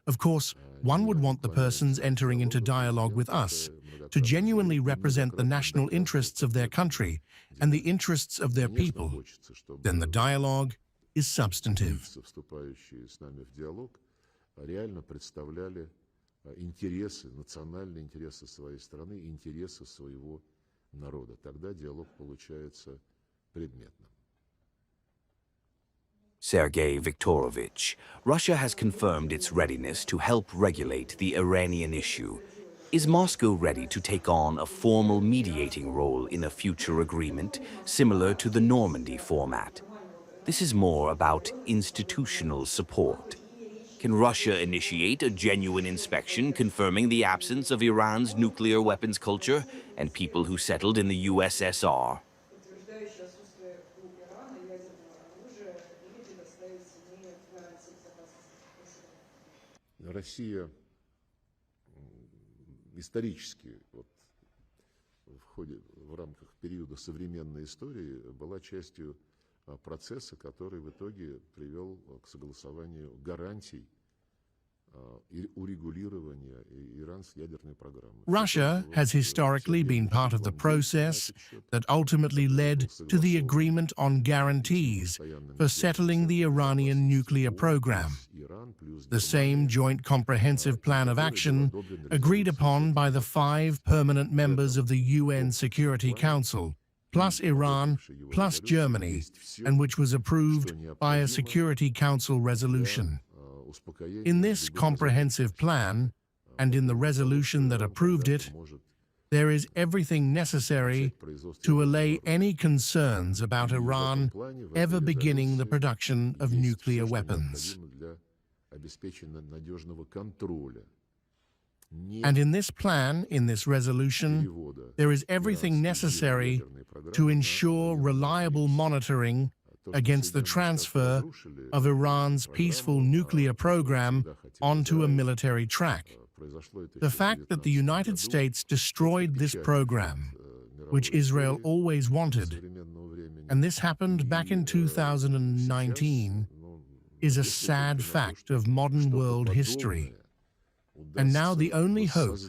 Of course, one would want the persons entering into dialogue with us to genuinely represent the national interests of their country and the interests of their people. Then the dialogue is substantive. Интересы, национальные интересы своей страны, интересы своего народа. Тогда диалог получается предметным. Sergei Viktorovich, Russia has confirmed its readiness to help regulate the Iranian issue. Is Moscow ready to take on a formal mediating role in a future agreement, similar to the Normandy format? This is more about institutional support. Can Russia initiate a genuine inspection confirming the absence of Iran's nuclear weapons culture and people who settled in the USSR? Россия исторически, вот, в рамках периода современной истории, была частью процесса, который в итоге привел к согласованию гарантий урегулирования иранской ядерной программы. Russia has historically been part of the process that ultimately led to the agreement on guarantees for settling the Iranian nuclear program. The same joint comprehensive plan of action agreed upon by the 5 permanent members of the UN Security Council, plus Iran, plus Germany, and which was approved by a Security Council resolution. In this comprehensive plan, and in the resolution that approved it, there is everything necessary to allay any concerns about Iran ever beginning the production of nuclear weapons. And in this plan, in this resolution, there is everything necessary to ensure reliable monitoring against the transfer of Iran's peaceful nuclear program onto a military track. The fact that the United States destroyed this program, which Israel always wanted, and this happened back in 2019, is a sad fact of modern world history. And now the only hope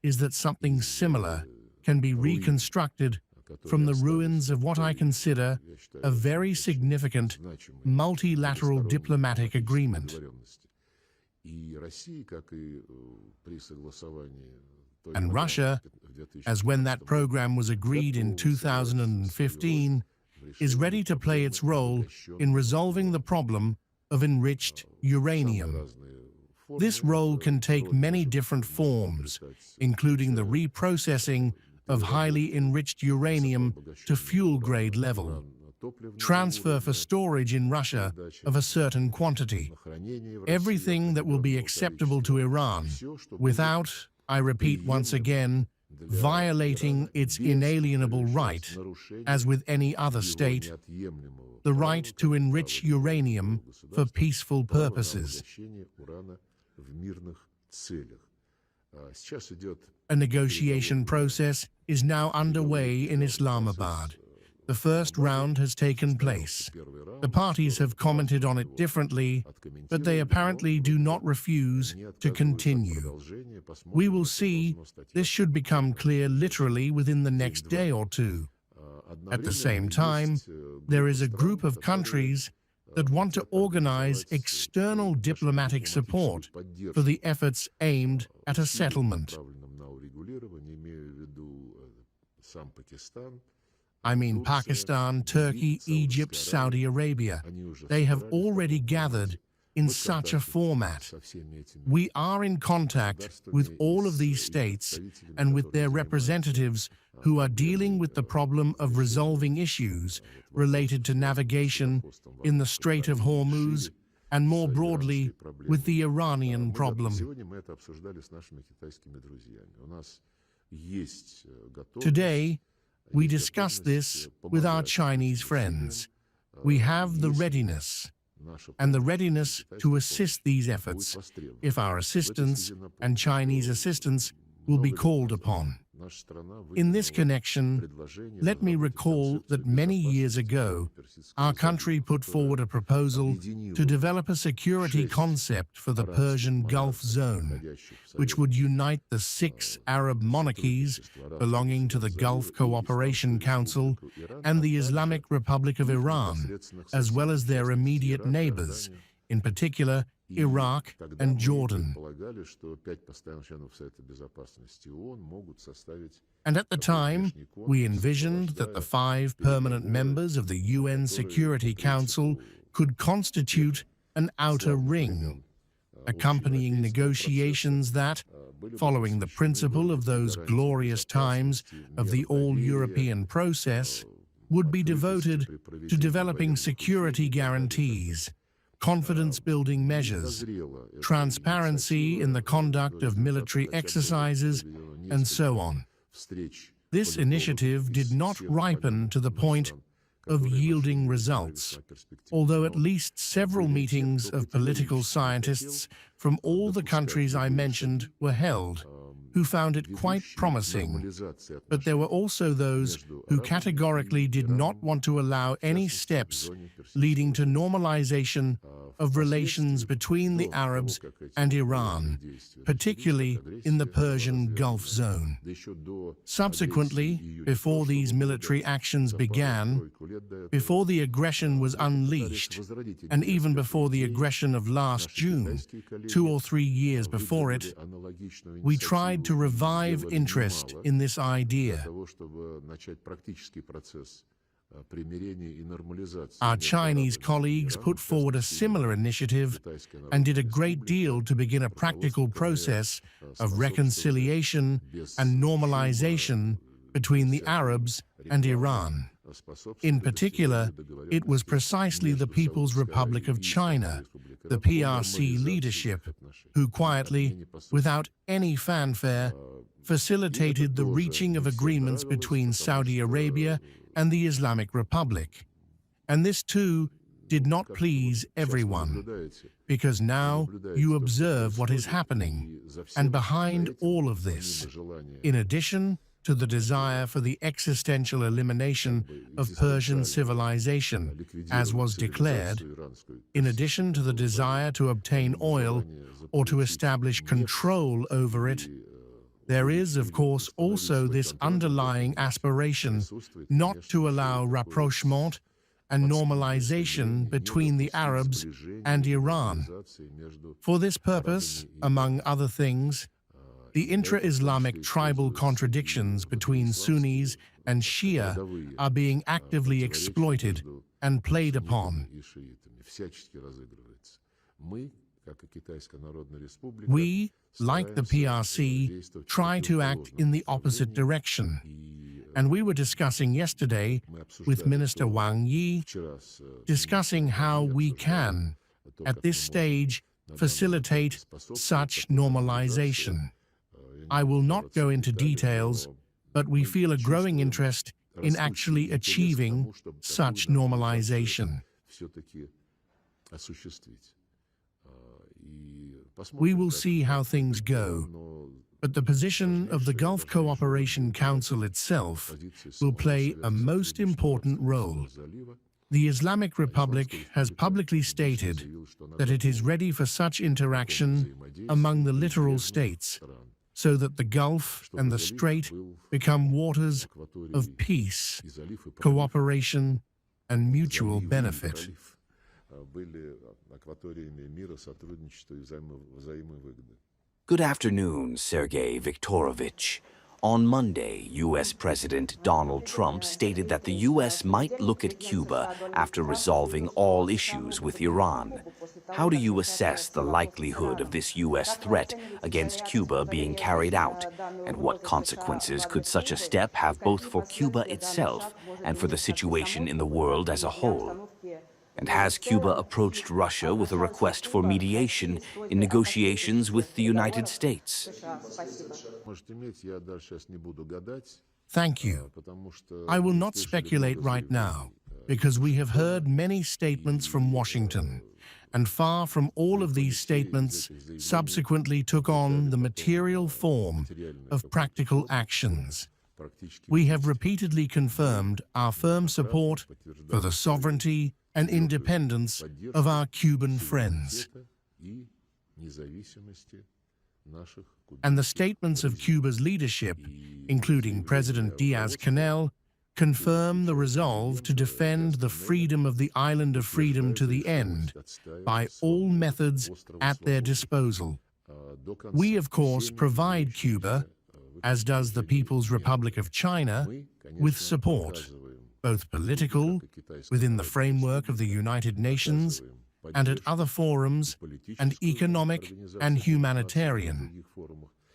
is that something similar can be reconstructed from the ruins of what I consider a very significant multilateral diplomatic agreement. And Russia, as when that program was agreed in 2015, is ready to play its role in resolving the problem of enriched uranium. This role can take many different forms, including the reprocessing of highly enriched uranium to fuel-grade level, transfer for storage in Russia of a certain quantity, everything that will be acceptable to Iran, without, I repeat once again, violating its inalienable right, as with any other state, the right to enrich uranium for peaceful purposes. A negotiation process is now underway in Islamabad. The first round has taken place. The parties have commented on it differently, but they apparently do not refuse to continue. We will see. This should become clear literally within the next day or two. At the same time, there is a group of countries that want to organize external diplomatic support for the efforts aimed at a settlement. I mean Pakistan, Turkey, Egypt, Saudi Arabia. They have already gathered in such a format. We are in contact with all of these states and with their representatives who are dealing with the problem of resolving issues related to navigation in the Strait of Hormuz and more broadly with the Iranian problem. Today, we discuss this with our Chinese friends. We have the readiness to assist these efforts if our assistance and Chinese assistance will be called upon. In this connection, let me recall that many years ago, our country put forward a proposal to develop a security concept for the Persian Gulf zone, which would unite the 6 Arab monarchies belonging to the Gulf Cooperation Council and the Islamic Republic of Iran, as well as their immediate neighbors, in particular Iraq and Jordan. And at the time, we envisioned that the 5 permanent members of the UN Security Council could constitute an outer ring, accompanying negotiations that, following the principle of those glorious times of the all-European process, would be devoted to developing security guarantees, confidence-building measures, transparency in the conduct of military exercises, and so on. This initiative did not ripen to the point of yielding results, although at least several meetings of political scientists from all the countries I mentioned were held, who found it quite promising. But there were also those who categorically did not want to allow any steps leading to normalization of relations between the Arabs and Iran, particularly in the Persian Gulf zone. Subsequently, before these military actions began, before the aggression was unleashed, and even before the aggression of last June, 2 or 3 years before it, we tried to revive interest in this idea. Our Chinese colleagues put forward a similar initiative and did a great deal to begin a practical process of reconciliation and normalization between the Arabs and Iran. In particular, it was precisely the People's Republic of China, the PRC leadership, who quietly, without any fanfare, facilitated the reaching of agreements between Saudi Arabia and the Islamic Republic. And this, too, did not please everyone, because now you observe what is happening, and behind all of this, in addition to the desire for the existential elimination of Persian civilization, as was declared, in addition to the desire to obtain oil or to establish control over it, there is, of course, also this underlying aspiration not to allow rapprochement and normalization between the Arabs and Iran. For this purpose, among other things, the intra-Islamic tribal contradictions between Sunnis and Shia are being actively exploited and played upon. We, like the PRC, try to act in the opposite direction. And we were discussing yesterday with Minister Wang Yi, discussing how we can, at this stage, facilitate such normalization. I will not go into details, but we feel a growing interest in actually achieving such normalization. We will see how things go, but the position of the Gulf Cooperation Council itself will play a most important role. The Islamic Republic has publicly stated that it is ready for such interaction among the littoral states, so that the Gulf and the Strait become waters of peace, cooperation, and mutual benefit. Good afternoon, Sergey Viktorovich. On Monday, U.S. President Donald Trump stated that the U.S. might look at Cuba after resolving all issues with Iran. How do you assess the likelihood of this U.S. threat against Cuba being carried out, and what consequences could such a step have both for Cuba itself and for the situation in the world as a whole? And has Cuba approached Russia with a request for mediation in negotiations with the United States? Thank you. I will not speculate right now, because we have heard many statements from Washington, and far from all of these statements subsequently took on the material form of practical actions. We have repeatedly confirmed our firm support for the sovereignty and independence of our Cuban friends. And the statements of Cuba's leadership, including President Diaz-Canel, confirm the resolve to defend the freedom of the Island of Freedom to the end by all methods at their disposal. We, of course, provide Cuba, as does the People's Republic of China, with support, both political, within the framework of the United Nations, and at other forums, and economic and humanitarian.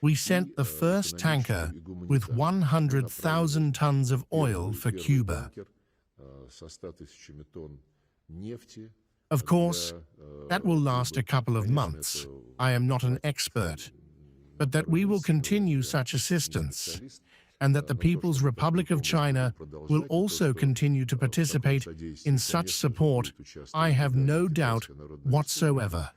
We sent the first tanker with 100,000 tons of oil for Cuba. Of course, that will last a couple of months. I am not an expert, but that we will continue such assistance, and that the People's Republic of China will also continue to participate in such support, I have no doubt whatsoever.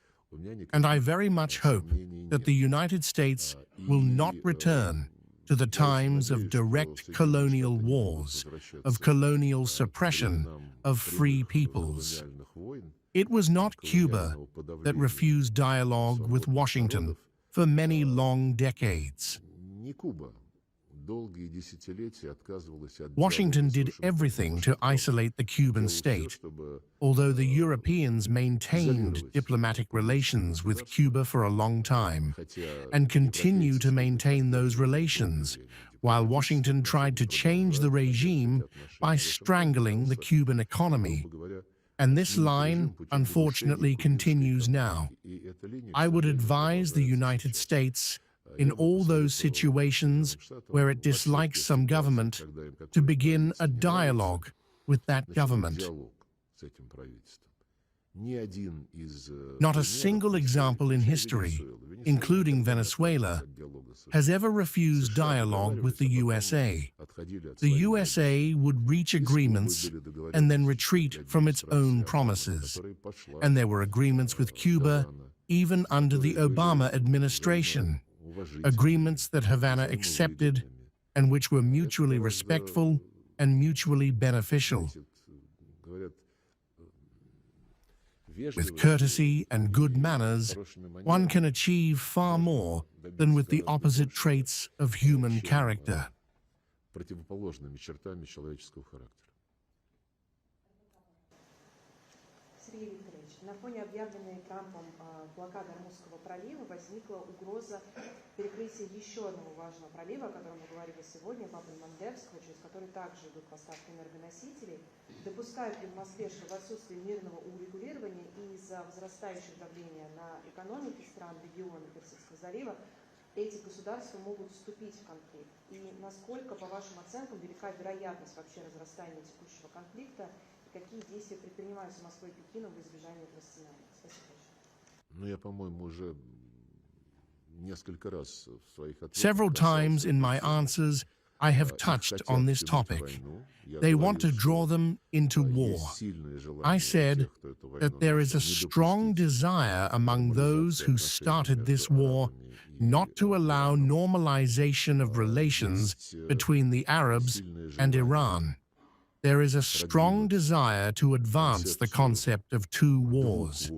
And I very much hope that the United States will not return to the times of direct colonial wars, of colonial suppression of free peoples. It was not Cuba that refused dialogue with Washington for many long decades. Washington did everything to isolate the Cuban state, although the Europeans maintained diplomatic relations with Cuba for a long time and continue to maintain those relations, while Washington tried to change the regime by strangling the Cuban economy. And this line, unfortunately, continues now. I would advise the United States, in all those situations where it dislikes some government, to begin a dialogue with that government. Not a single example in history, including Venezuela, has ever refused dialogue with the USA. the USA would reach agreements and then retreat from its own promises. And there were agreements with Cuba even under the Obama administration, agreements that Havana accepted and which were mutually respectful and mutually beneficial. With courtesy and good manners, one can achieve far more than with the opposite traits of human character. Сергей Викторович, на фоне объявленной Трампом блокады Армузского пролива возникла угроза перекрытия еще одного важного пролива, о котором мы говорили сегодня, Бабель-Мандебского, через который также идут поставки энергоносителей. Допускают ли в Москве, что в отсутствии мирного урегулирования и из-за возрастающего давления на экономики стран региона Персидского залива эти государства могут вступить в конфликт? И насколько, по вашим оценкам, велика вероятность вообще разрастания текущего конфликта? Какие действия предпринимаются Москвой и Пекином в избежании этого сценария? Спасибо большое. Ну, я, по-моему, уже несколько раз в своих ответах. Several times in my answers, I have touched on this topic. They want to draw them into war. I said that there is a strong desire among those who started this war not to allow normalization of relations between the Arabs and Iran. There is a strong desire to advance the concept of two wars.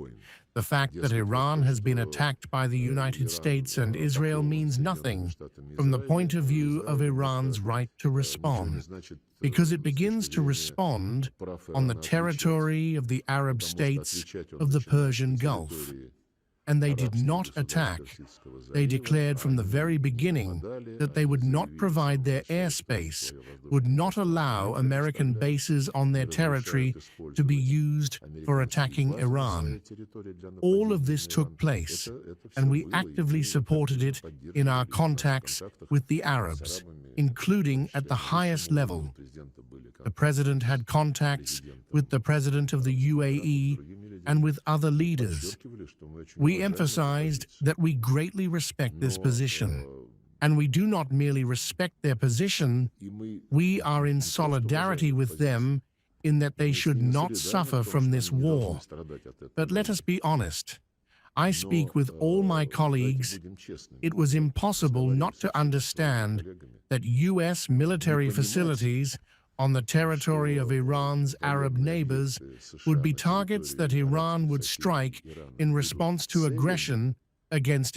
The fact that Iran has been attacked by the United States and Israel means nothing from the point of view of Iran's right to respond, because it begins to respond on the territory of the Arab states of the Persian Gulf. And they did not attack. They declared from the very beginning that they would not provide their airspace, would not allow American bases on their territory to be used for attacking Iran. All of this took place, and we actively supported it in our contacts with the Arabs, including at the highest level. The President had contacts with the President of the UAE and with other leaders. We emphasized that we greatly respect this position. And we do not merely respect their position, we are in solidarity with them in that they should not suffer from this war. But let us be honest. I speak with all my colleagues. It was impossible not to understand that U.S. military facilities on the territory of Iran's Arab neighbors would be targets that Iran would strike in response to aggression against its